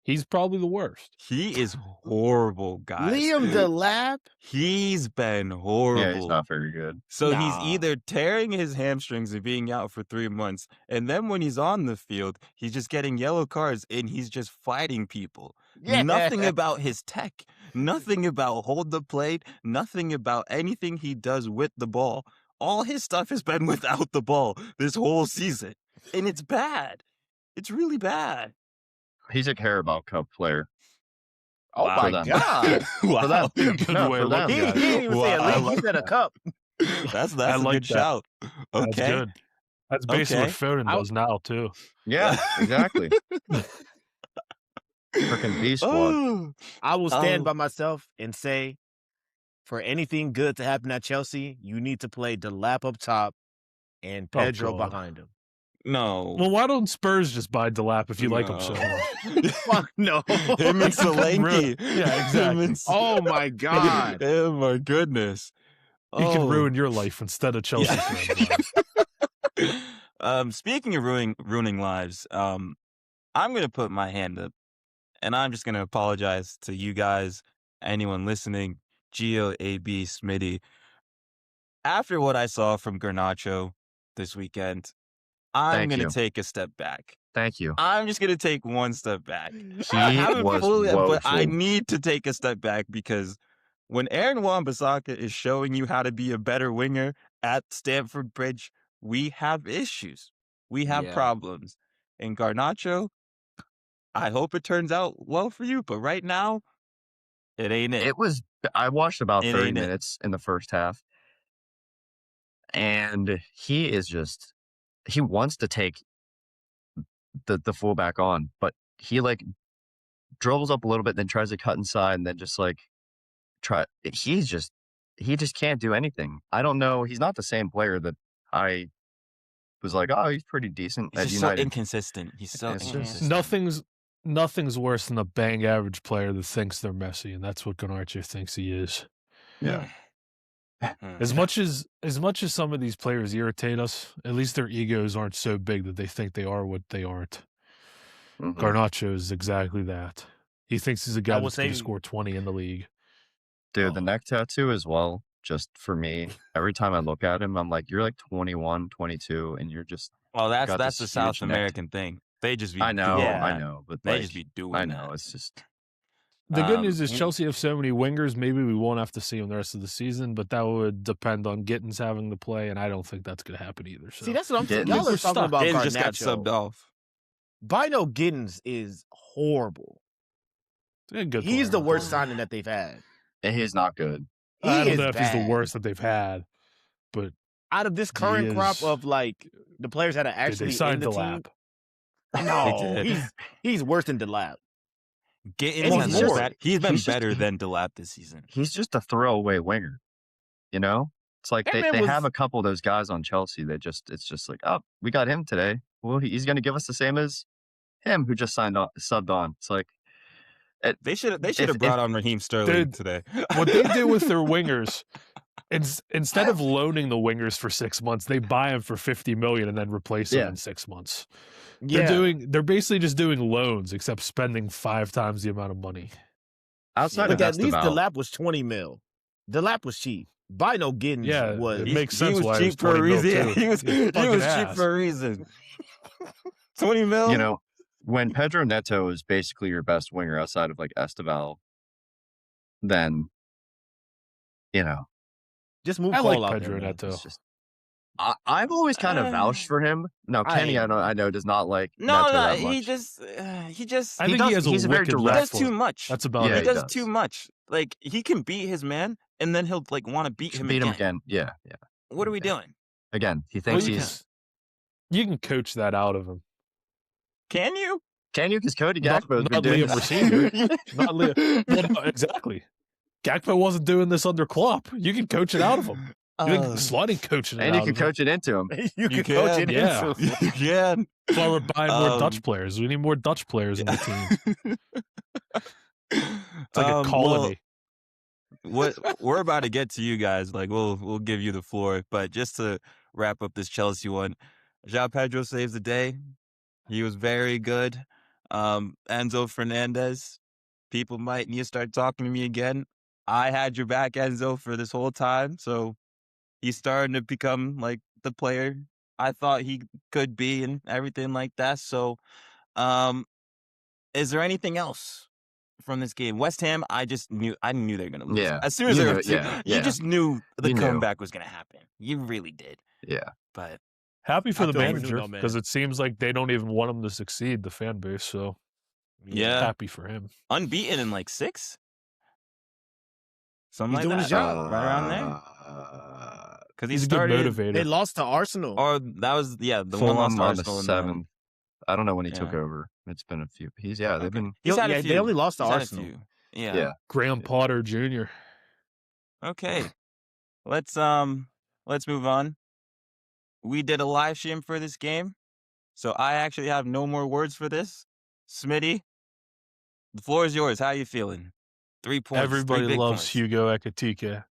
he's probably the worst. He is horrible, guys. Liam Delap? He's been horrible. Yeah, he's not very good. So Nah. he's either tearing his hamstrings and being out for 3 months, and then when he's on the field, he's just getting yellow cards and he's just fighting people. Yeah. Nothing about his tech, nothing about hold the plate, nothing about anything he does with the ball. All his stuff has been without the ball this whole season, and it's bad. It's really bad. He's a Carabao Cup player. Oh Wow. my For them. god. Wow. Good No, way for of them. looking He at it. didn't even say a Wow. league, he said a cup. That's I a like good that. shout. That's Okay. good. That's basically Okay. what Foden does now too. Yeah, exactly. Freaking B squad. Oh. I will stand Oh. by myself and say, for anything good to happen at Chelsea, you need to play Delap up top and Pedro God. behind him. No. Well, why don't Spurs just buy Delap if you like him so much? Fuck no. Him and Solanke. Yeah, exactly. Him and Oh my god. Oh my goodness. He can Oh. ruin your life instead of Chelsea fans' lives. Speaking of ruining lives, I'm gonna put my hand up, and I'm just gonna apologize to you guys, anyone listening, Geo AB, Smitty. After what I saw from Garnacho this weekend, I'm Thank gonna you. take a step back. Thank you. I'm just gonna take one step back. He I haven't was fully, but I woeful. need to take a step back because when Aaron Wan-Bissaka is showing you how to be a better winger at Stamford Bridge, we have issues. We have Yeah. problems. And Garnacho, I hope it turns out well for you, but right now, it ain't it. I watched about It 30 ain't it. minutes in the first half. And he wants to take the fullback on, but he like dribbles up a little bit, then tries to cut inside, and then just like he just can't do anything. I don't know. He's not the same player that I was like, oh, he's pretty decent He's at just so United. inconsistent. He's so It's just- inconsistent. Nothing's worse than a bang average player that thinks they're Messi, and that's what Garnacho thinks he is. Yeah. As much as some of these players irritate us, at least their egos aren't so big that they think they are what they aren't. Mhm. Garnacho is exactly that. He thinks he's a guy will that's going to say- score 20 in the league. Dude, the neck tattoo as well, just for me, every time I look at him, I'm like, you're like 21, 22, and you're just, Well, that's got the this South huge neck. American thing. They just be I know, doing Yeah. I that. know, but They like, just be doing I know, that. it's just, The good news is we- Chelsea have so many wingers, maybe we won't have to see them the rest of the season, but that would depend on Gittins having to play, and I don't think that's going to happen either. So. See, that's what I'm saying. Giddens- Y'all are talking about Giddens just got Garnacho. subbed off. Bino Giddens is horrible. They're a good He's the player. worst signing that they've had. and he's not good. I He don't is know if he's the bad. worst that they've had, but Out of this current crop is- of like the players that are Dude, they actually in signed the the team, lap. no, did. he's worse than Delap. Gittins And has he's just more. he's been he's just- better than Delap this season. He's just a throwaway winger. You know, it's like That they man was- have a couple of those guys on Chelsea. It's just like, oh, we got him today. Well, he's going to give us the same as him who just subbed on. It's like They should If- have brought if- on Raheem Sterling Dude, today. What they do with their wingers, instead of loaning the wingers for 6 months, they buy them for $50 million and then replace them Yeah. in 6 months. Yeah, They're basically just doing loans, except spending 5 times the amount of money. outside look, of at least Esteval, Delap was 20 mil. Delap was cheap. Bino Giddens Yeah, was. it makes He sense was why it was cheap for a 20 mil reason. too. He was Fucking cheap ass. for a reason. 20 mil. you know, when Pedro Neto is basically your best winger outside of like Esteval, then Just move I Cole like out Pedro there, man. Neto. it's just. I've always kind of vouched for him. No, I Kenny, ain't. I know does not like no, Neto no, that he much. just I He think does- he has a he's a very wicked he direct left does too foot. much. That's about Yeah, he it. he does does. too much. Like he can beat his man, and then he'll like want to beat him Beat again. him again. Yeah. What are we doing? Again, he Well, thinks you, he's. you can coach that out of him. Can you? Can you? Because Cody Not- Gakpo has been not doing Liam this. Racine. Not well, no, exactly. Gakpo wasn't doing this under Klopp. You can coach it out of him. You can sliding coaching it And you out can of him. coach it into him. You can coach it yeah. into. You can. That's why we're buying more Um, Dutch players. We need more Dutch players in the team. It's like a Well, colony. what we're about to get to you guys. Like we'll give you the floor, but just to wrap up this Chelsea one, João Pedro saves the day. He was very good. Enzo Fernandez, people might need to start talking to me again. I had your back, Enzo, for this whole time, so he's starting to become like the player I thought he could be and everything like that. So, is there anything else from this game? West Ham, I knew they were gonna lose. Yeah, As soon as you they knew were, it, yeah, you yeah. just knew the You knew. comeback was gonna happen. You really did. Yeah. But Happy for I the feel like manager Nuno, man. because it seems like they don't even want him to succeed, the fan base. So yeah, happy for him. unbeaten in like 6. Something He's like doing that. his job. Right around there. Uh, Because he He's a good started. motivator. They lost to Arsenal. Or that was the one Fulham lost to on the Arsenal in 7th. I don't know when he took Yeah. over. It's been a few. They've been. He's had a Yeah, few. they only lost to He's had a Arsenal. few. Yeah. Yeah. Graham Potter Jr. Okay. Let's move on. We did a live stream for this game, so I actually have no more words for this. Smitty, the floor is yours. How are you feeling? 3 points. 3 Everybody big loves points. Hugo Ekitike.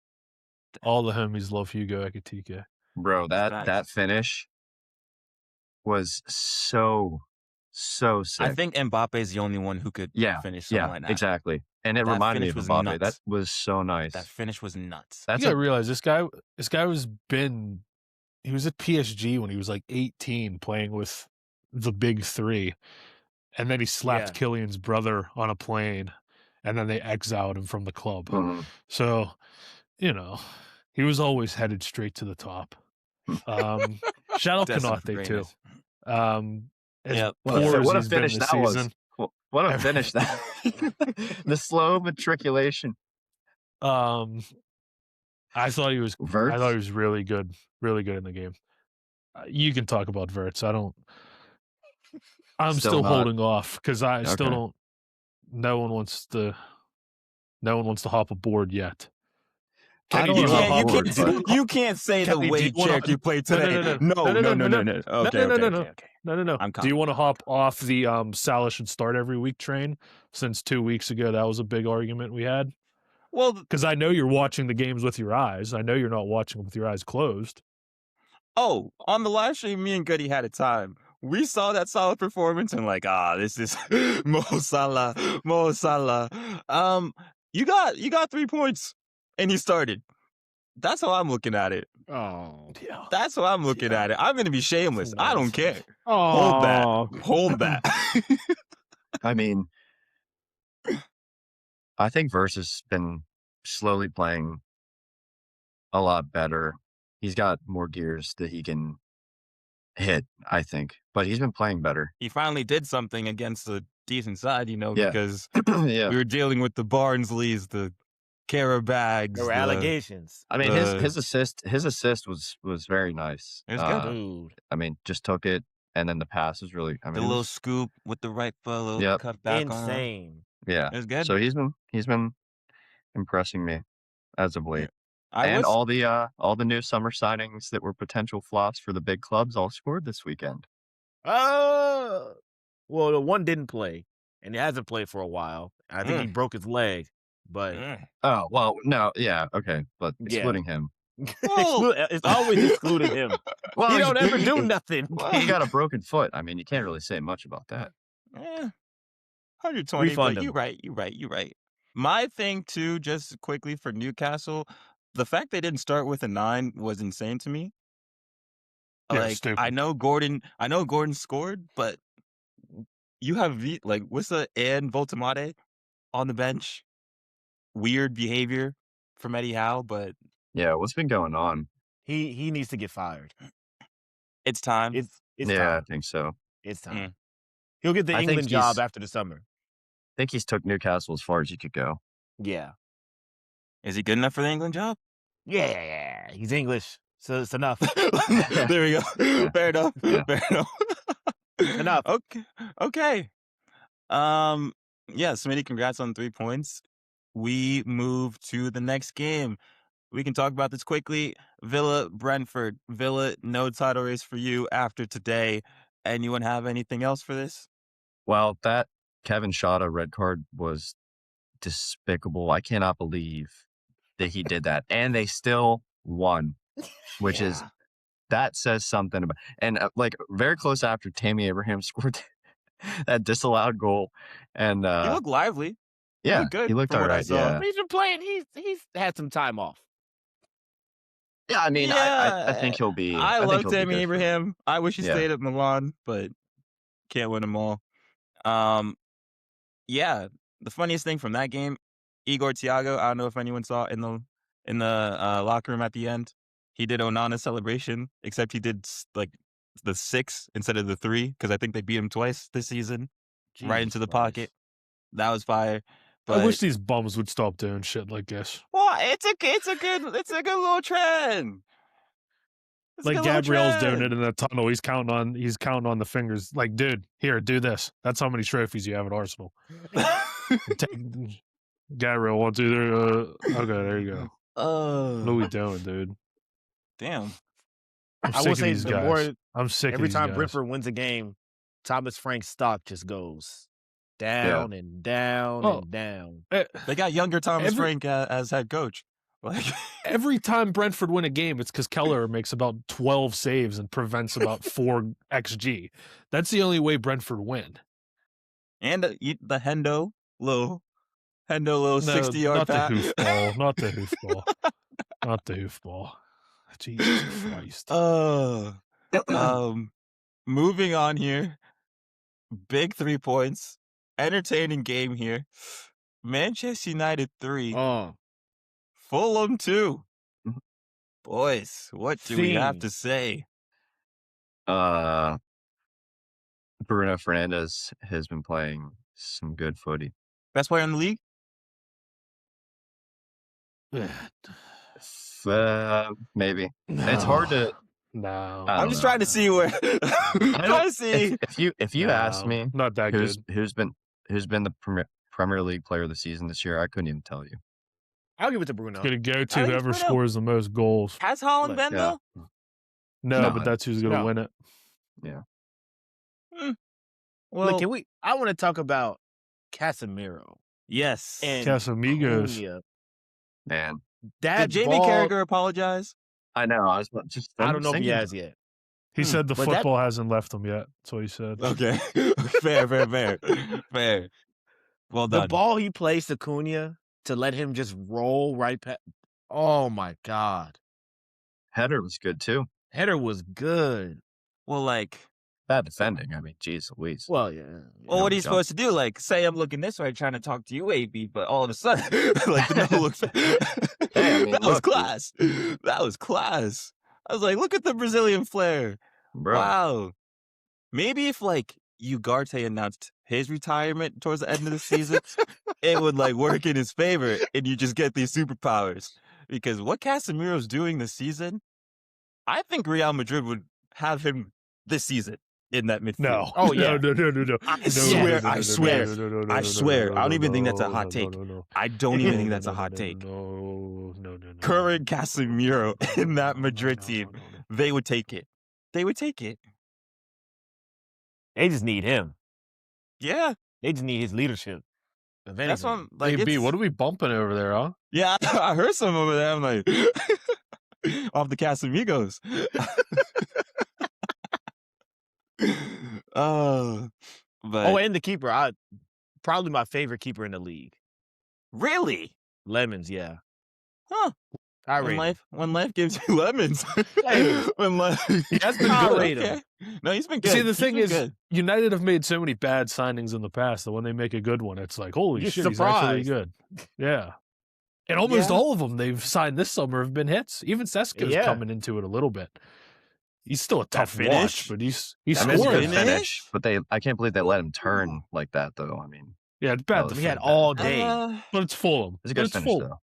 All the homies love Hugo Ekitike. Bro, that Facts. finish was so sick. I think Mbappe is the only one who could finish something like that. exactly. And it That reminded me of finish was Mbappe. nuts. That was so nice. That finish was nuts. That's You gotta realize this guy he was at PSG when he was like 18 playing with the big three. And then he slapped Killian's brother on a plane and then they exiled him from the club. Mhm. So, he was always headed straight to the top. Shout out Destined for Canate too. greatness. As Yep. poor as What a he's been finish this that was. season, What a finish that. The slow matriculation. I thought he was Verts? really good in the game. You can talk about Verts. I'm Still still not. holding off because I still Okay. don't. No one wants to hop aboard yet. I Kenny, don't do you wanna wanna hop hop aboard, aboard? but- You can't say the Kenny, do weight you wanna- check you played No, no, today. no, no. No. No. Okay, No. okay. No. I'm Do you want to hop off the Salah should start every week train? Since 2 weeks ago, that was a big argument we had. Well, Because I know you're watching the games with your eyes. I know you're not watching them with your eyes closed. on the live stream, me and Goody had a time. We saw that solid performance and like, this is Mo Salah. You got 3 points and he started. That's how I'm looking at it. Oh. Yeah. That's how I'm looking at it. I'm gonna be shameless. I don't care. Oh. Hold that. I mean, I think Verse has been slowly playing a lot better. He's got more gears that he can hit, I think. But he's been playing better. He finally did something against a decent side, Yeah. because Yeah. we were dealing with the Barnsleys, the Carabags. There were allegations. I mean, The- his assist was very nice. It was good. Dude. I mean, just took it, and then the pass was really. I mean, The it little was- scoop with the right foot, a little Yep. cut back on him. Insane. yeah. It was good. So he's been impressing me as of late. I And was all the new summer signings that were potential flops for the big clubs all scored this weekend. Well, the one didn't play, and he hasn't played for a while. I think he broke his leg, but Oh well, no, yeah, okay, but Yeah. excluding him. it's always excluding him. Well, He don't ever do nothing. He got a broken foot. I mean, you can't really say much about that. 120. Refund But him. you're right. My thing too, just quickly for Newcastle, the fact they didn't start with a 9 was insane to me. Yeah, Like stupid. I know Gordon scored, but you have Wissa and Voltamade on the bench. Weird behavior from Eddie Howe, but Yeah, what's been going on? He needs to get fired. it's time. It's Yeah, I time. think so. It's time. He'll get the I think England job he's- after the summer. I think he's took Newcastle as far as he could go. Yeah. Is he good enough for the England job? Yeah. He's English, so it's enough. There we go. Yeah. Fair enough. Yeah. Fair enough. Enough. Okay. Yeah, Smitty, congrats on 3 points. We move to the next game. We can talk about this quickly. Villa, Brentford. Villa, no title race for you after today. Anyone have anything else for this? Well, that Kevin Shada red card was despicable. I cannot believe that he did that, and they still won, which is Yeah. that says something about. And very close after Tammy Abraham scored that disallowed goal, and He looked lively. yeah, looked good he looked from all what I right. saw. Yeah, He's been playing. He's had some time off. yeah. I mean, I think he'll be. I think love he'll be Tammy good for- Abraham. I wish he Yeah. stayed at Milan, but can't win them all. Yeah, the funniest thing from that game, Igor Thiago. I don't know if anyone saw in the locker room at the end. He did Onana's celebration, except he did the 6 instead of the 3 because I think they beat him twice this season, right into the pocket. That was fire. But, I wish these bums would stop doing shit like this. well, it's a good little trend. It's a Like good little Gabriel's doing trend. it in the tunnel. He's counting on the fingers. Like, dude, here, do this. That's how many trophies you have at Arsenal. Gabriel, 1, 2, 3. Okay, there you go. What are we doing, dude? Damn. I'm I sick will of say these the guys. more I'm sick every of these time guys. Brentford wins a game, Thomas Frank's stock just goes down and down Oh. and down. They got younger Thomas Every- Frank as head coach. Like, Every time Brentford win a game, it's because Keller makes about 12 saves and prevents about 4 XG. That's the only way Brentford win. and the Hendo little 60-yard not pass. the hoofball. Not the hoofball. Not the hoofball. Jesus Christ. Moving on here. Big 3 points. Entertaining game here. Manchester United 3. Oh, Fulham 2. Boys, what do we have Fiend. to say? Bruno Fernandes has been playing some good footy. Best player in the league? Maybe it's hard to. No. I I'm don't just know. trying to see where. I'm trying to see. If you ask No, me not that good. who's been the Premier League player of the season this year, I couldn't even tell you. I'll give it to Bruno. It's gonna go I to think whoever Bruno- scores the most goals. Has Holland Look, been yeah. though? No, No. but that's who's gonna No. win it. Well, Look, I want to talk about Casemiro yes. and Casamigos. Cunha. Man, That Did Jamie ball, Carragher apologize? I know. I was just. I don't know if he thinking- has yet. He said the But that- football hasn't left him yet. That's what he said. Okay. fair. Fair. Well The done. ball he plays to Cunha to let him just roll right past. Oh my God. Header was good too. Header was good. Well, like, Bad defending. I mean, geez Louise. Well, yeah. well, what are you jump. supposed to do? Like, say I'm looking this way, trying to talk to you, AB, but all of a sudden, like, the no look. Hey, I mean, that was look, class. That was class. I was like, look at the Brazilian flair. Bro. Wow. Maybe if, like, Ugarte announced his retirement towards the end of the season, it would like work in his favor, and you just get these superpowers. Because what Casemiro's doing this season, I think Real Madrid would have him this season in that midfield. No. Oh, yeah. No. I swear. I swear. I don't even think that's a hot take. I don't even think that's a hot take. No. Current Casemiro in that Madrid team, they would take it. They would take it. They just need him. Yeah, They just need his leadership. If that's what anything. I'm like. Hey, B, it's- what are we bumping over there, huh? Yeah, I heard some over there. I'm like, off the Casamigos. But Oh, and the keeper. Probably my favorite keeper in the league. really, Lemons, yeah. huh? I When rate him. life gives you lemons. Lemons. When life, He has been I good. rate him. No, he's been good. See, the He's thing been is, good. United have made so many bad signings in the past that when they make a good one, it's like, holy You're shit, he's actually surprised. good. Yeah. And almost Yeah. all of them they've signed this summer have been hits. Even Sesko's Yeah. coming into it a little bit. He's still a tough finish? watch, but he's That was a scoring. good finish? finish, but I can't believe they let him turn like that, though. I mean, Yeah, it's bad. That was We had defending. all day. But it's Fulham. it's a But good it's finish, Fulham. though.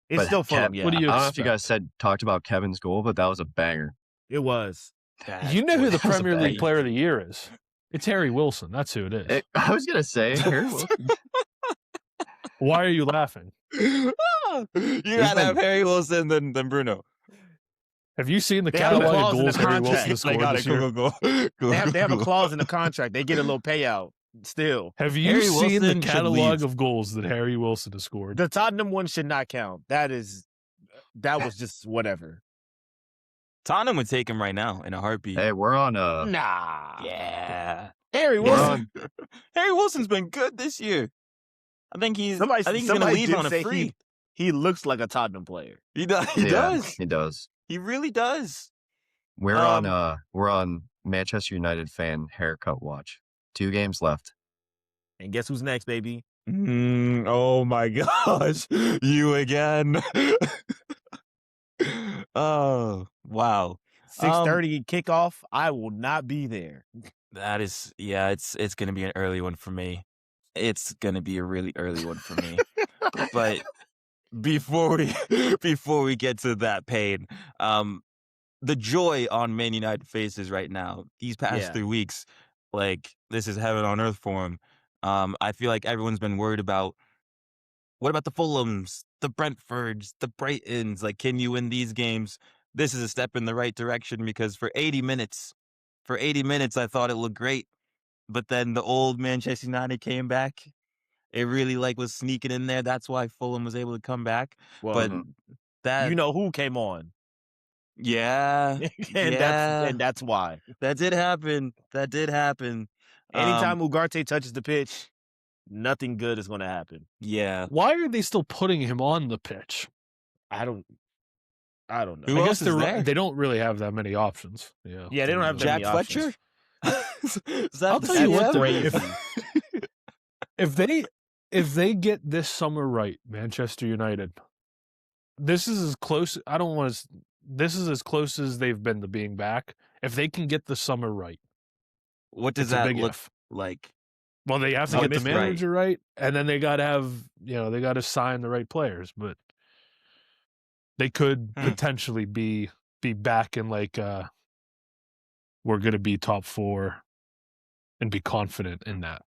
It's but still Fulham, Kev- yeah. What do you I don't know if you expect? guys talked about Kevin's goal, but that was a banger. It was. You know who the That was a Premier League bang. Player of the Year is? It's Harry Wilson. That's who it is. I was gonna say, Harry Wilson. Why are you laughing? You gotta have Harry Wilson than Bruno. Have you seen the They have a catalog of clause in goals the Harry contract. Wilson has They scored got this it. year? Go. They have a clause in the contract. They get a little payout still. Have you Harry seen the Wilson should catalog leave. of goals that Harry Wilson has scored? The Tottenham one should not count. That was just whatever. Tottenham would take him right now in a heartbeat. Hey, we're on Nah. Yeah. Harry we're Wilson. on Harry Wilson's been good this year. I think he's Somebody gonna leave did on a say free. he looks like a Tottenham player. He does. He yeah, does. He does. He really does. We're on Manchester United fan haircut watch. 2 games left. And guess who's next, baby? Oh my gosh. You again. Oh, wow. 6:30 kickoff. I will not be there. That is, yeah, it's going to be an early one for me. It's going to be a really early one for me. But before we get to that pain, the joy on Man United faces right now, these past Yeah. 3 weeks, like this is heaven on earth for them. I feel like everyone's been worried about, what about the Fulhams, the Brentfords, the Brightons? Like, can you win these games? This is a step in the right direction because for 80 minutes, I thought it looked great. But then the old Manchester United came back. It really was sneaking in there. That's why Fulham was able to come back. Well, But that, you know who came on. yeah, and that's why. that did happen. Anytime Ugarte touches the pitch, nothing good is going to happen. Yeah. Why are they still putting him on the pitch? I don't know. Who I else guess is there? they don't really have that many options. Yeah, they don't have that Jack many Fletcher? options. Is that I'll the tell you what, CM? though, if they get this summer right, Manchester United, this is as close. I don't want to. This is as close as they've been to being back. If they can get the summer right, What does it's a that big look if. like? Well, they have to Oh, get the it's right. manager right, and then they got to have, they got to sign the right players. But they could potentially be back in we're going to be top 4 and be confident in that.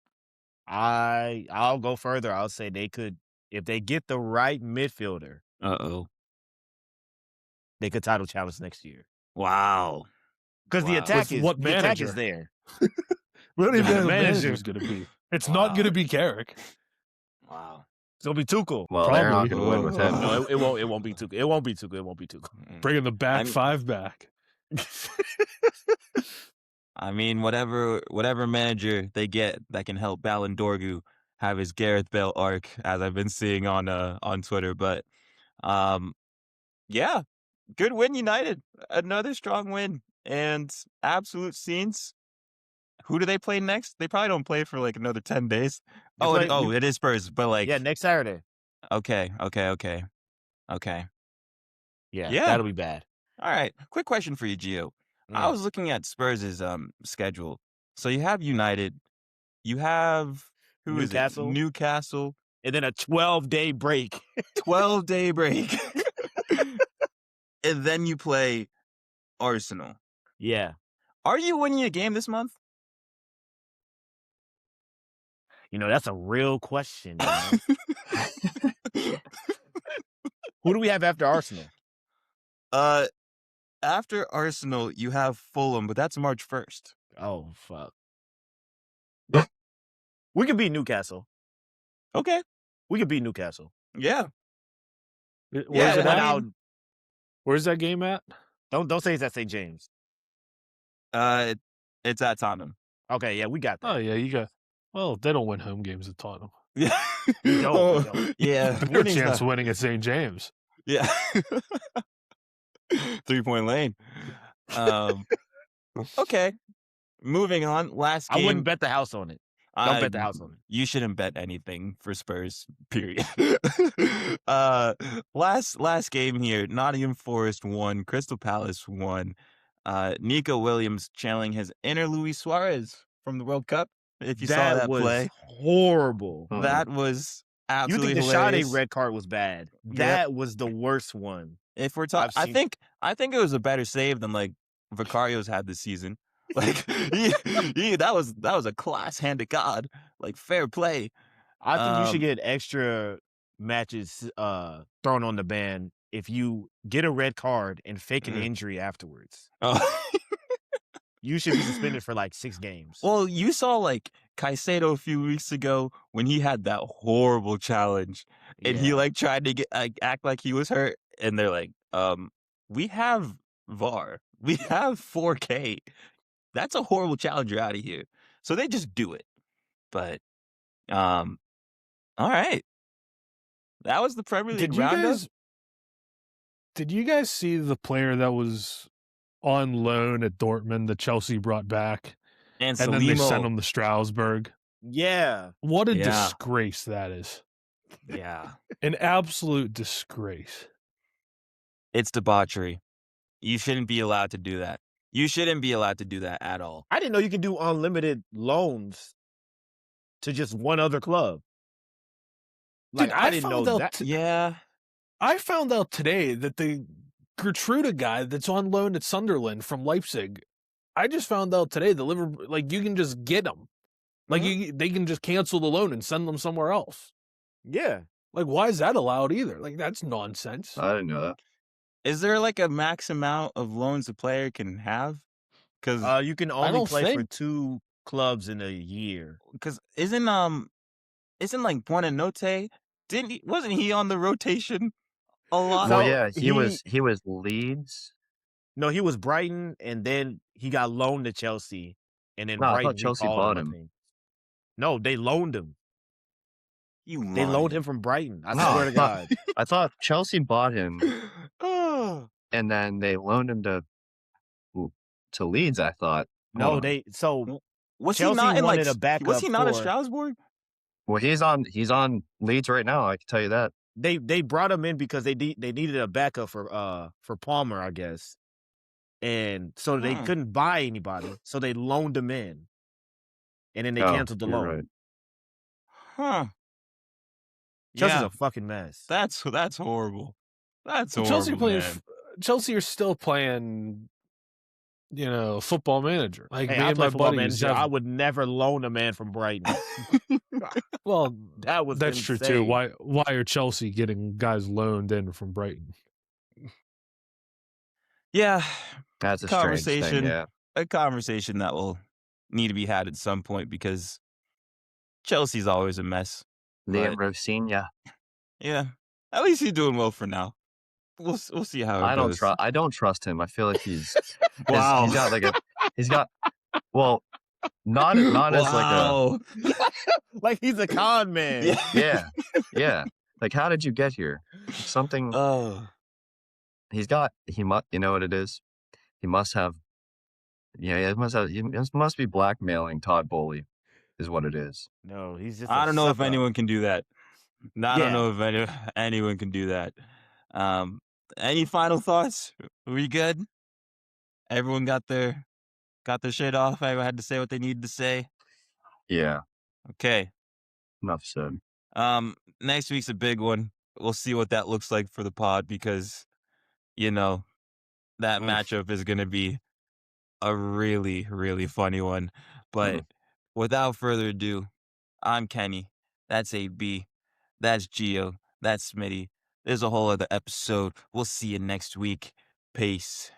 I'll go further. I'll say they could, if they get the right midfielder, Uh-oh. they could title challenge next year. Wow. Because the Wow. attack With is what the attack manager? is there. We don't even know who the Manager. manager's going to be. It's not going to be Carrick. Wow. It's gonna be Tuchel. Well, they're not Probably. going to win with him. No, it won't. It won't be Tuchel. It won't be Tuchel. It won't be Tuchel. Bringing the back I'm- 5 back. I mean, whatever manager they get that can help Ballon Dorgu have his Gareth Bale arc, as I've been seeing on Twitter. But yeah, good win, United. Another strong win and absolute scenes. Who do they play next? They probably don't play for another 10 days. It is Spurs, but Yeah, next Saturday. okay. Yeah, Yeah. that'll be bad. All right. Quick question for you, Gio. I was looking at Spurs' schedule. So you have United, You have who is it? Newcastle. Newcastle. And then a 12-day break. 12-day break. And then you play Arsenal. Yeah. Are you winning a game this month? That's a real question. Who do we have after Arsenal? After Arsenal, you have Fulham, but that's March 1st. Oh, fuck. We could beat Newcastle. Okay. We could beat Newcastle. Yeah. Where's Yeah, it I at? mean- Where's that game at? Don't say it's at St. James. It's at Tottenham. Okay, yeah, we got that. Oh yeah, you got. Well, they don't win home games at Tottenham. Yeah. We don't. Yeah. Their winning's chance not- winning at St. James. Yeah. 3-point lane. Okay. Moving on. Last game. I wouldn't bet the house on it. Don't bet the house on it. You shouldn't bet anything for Spurs, period. Last game here. Nottingham Forest won. Crystal Palace won. Nico Williams channeling his inner Luis Suarez from the World Cup. If you saw that was play. horrible. That was You absolutely think the hilarious. Sade red card was bad? Yep. That was the worst one. If we're talking, I've seen- I think it was a better save than like Vicario's had this season. Like that was a class hand to God. Like fair play. I think you should Um, get extra matches thrown on the ban if you get a red card and fake an injury afterwards. Oh. You should be suspended for like 6 games. Well, you saw like Caicedo a few weeks ago when he had that horrible challenge and he Yeah. like tried to act like he was hurt, and they're like, we have VAR, we have 4K. That's a horrible challenge. You're out of here. So they just do it. But, all right. That was the Premier League Did you roundup. guys see the player that was on loan at Dortmund that Chelsea brought back, And and then they Salimo. sent him to Strasbourg? Yeah. What a Yeah. disgrace that is! Yeah. An absolute disgrace. It's debauchery. You shouldn't be allowed to do that. You shouldn't be allowed to do that at all. I didn't know you could do unlimited loans to just one other club. Like, Dude, I didn't know found out that. Yeah. I found out today that the Gertruda guy that's on loan at Sunderland from Leipzig, I just found out today that Liverpool, like, you can just get them. Like, they can just cancel the loan and send them somewhere else. Yeah. Like, why is that allowed either? Like, that's nonsense. I didn't know that. Is there like a max amount of loans a player can have? Because You can only don't play for think- 2 clubs in a year. isn't like Buonanotte? Wasn't he on the rotation a lot? No, Well, yeah, he he- was Leeds. No, he was Brighton, and then he got loaned to Chelsea, and then No, I thought Brighton Chelsea recalled bought I him. think. No, they loaned him. You They loaned lying. him from Brighton. I No, swear to I God. I thought Chelsea bought him Oh. and then they loaned him to Leeds. I thought. No, Hold on. so Was Chelsea he not in like? wanted a backup Was he not at for- Strasbourg? Well, he's on Leeds right now. I can tell you that. they brought him in because they needed a backup for Palmer, I guess. And so they Hmm. couldn't buy anybody, so they loaned him in. And then they Oh, canceled the you're loan. right. Huh. Chelsea's Yeah, a fucking mess. that's horrible. That's horrible. Chelsea playing. man. Chelsea are still playing. Football manager. Like Hey, me I and play my football buddies. manager. I Have, would never loan a man from Brighton. well, That was that's true too. insane. Why are Chelsea getting guys loaned in from Brighton? Yeah, That's a strange thing. Conversation. Yeah. a conversation that will need to be had at some point because Chelsea's always a mess. Liam But- Rosinya. Yeah, at least he's doing well for now. We'll see how it I don't goes. trust. I don't trust him. I feel like he's Wow. he's got like a he's got well not as like Wow. Like he's a con man. a yeah. Like how did you get here? Something Oh. he must, you know what it is? He must have he must be blackmailing Todd Bowley is what it is. No, he's just. I a don't know if sucker. anyone can do that. I don't Yeah. know if anyone can do that. Any final thoughts? Are we good? Everyone got their shit off. Everyone had to say what they needed to say. Yeah. Okay. Enough said. Next week's a big one. We'll see what that looks like for the pod because, you know, that matchup is going to be a really, really funny one. But without further ado, I'm Kenny. That's AB. That's Geo. That's Smitty. There's a whole other episode. We'll see you next week. Peace.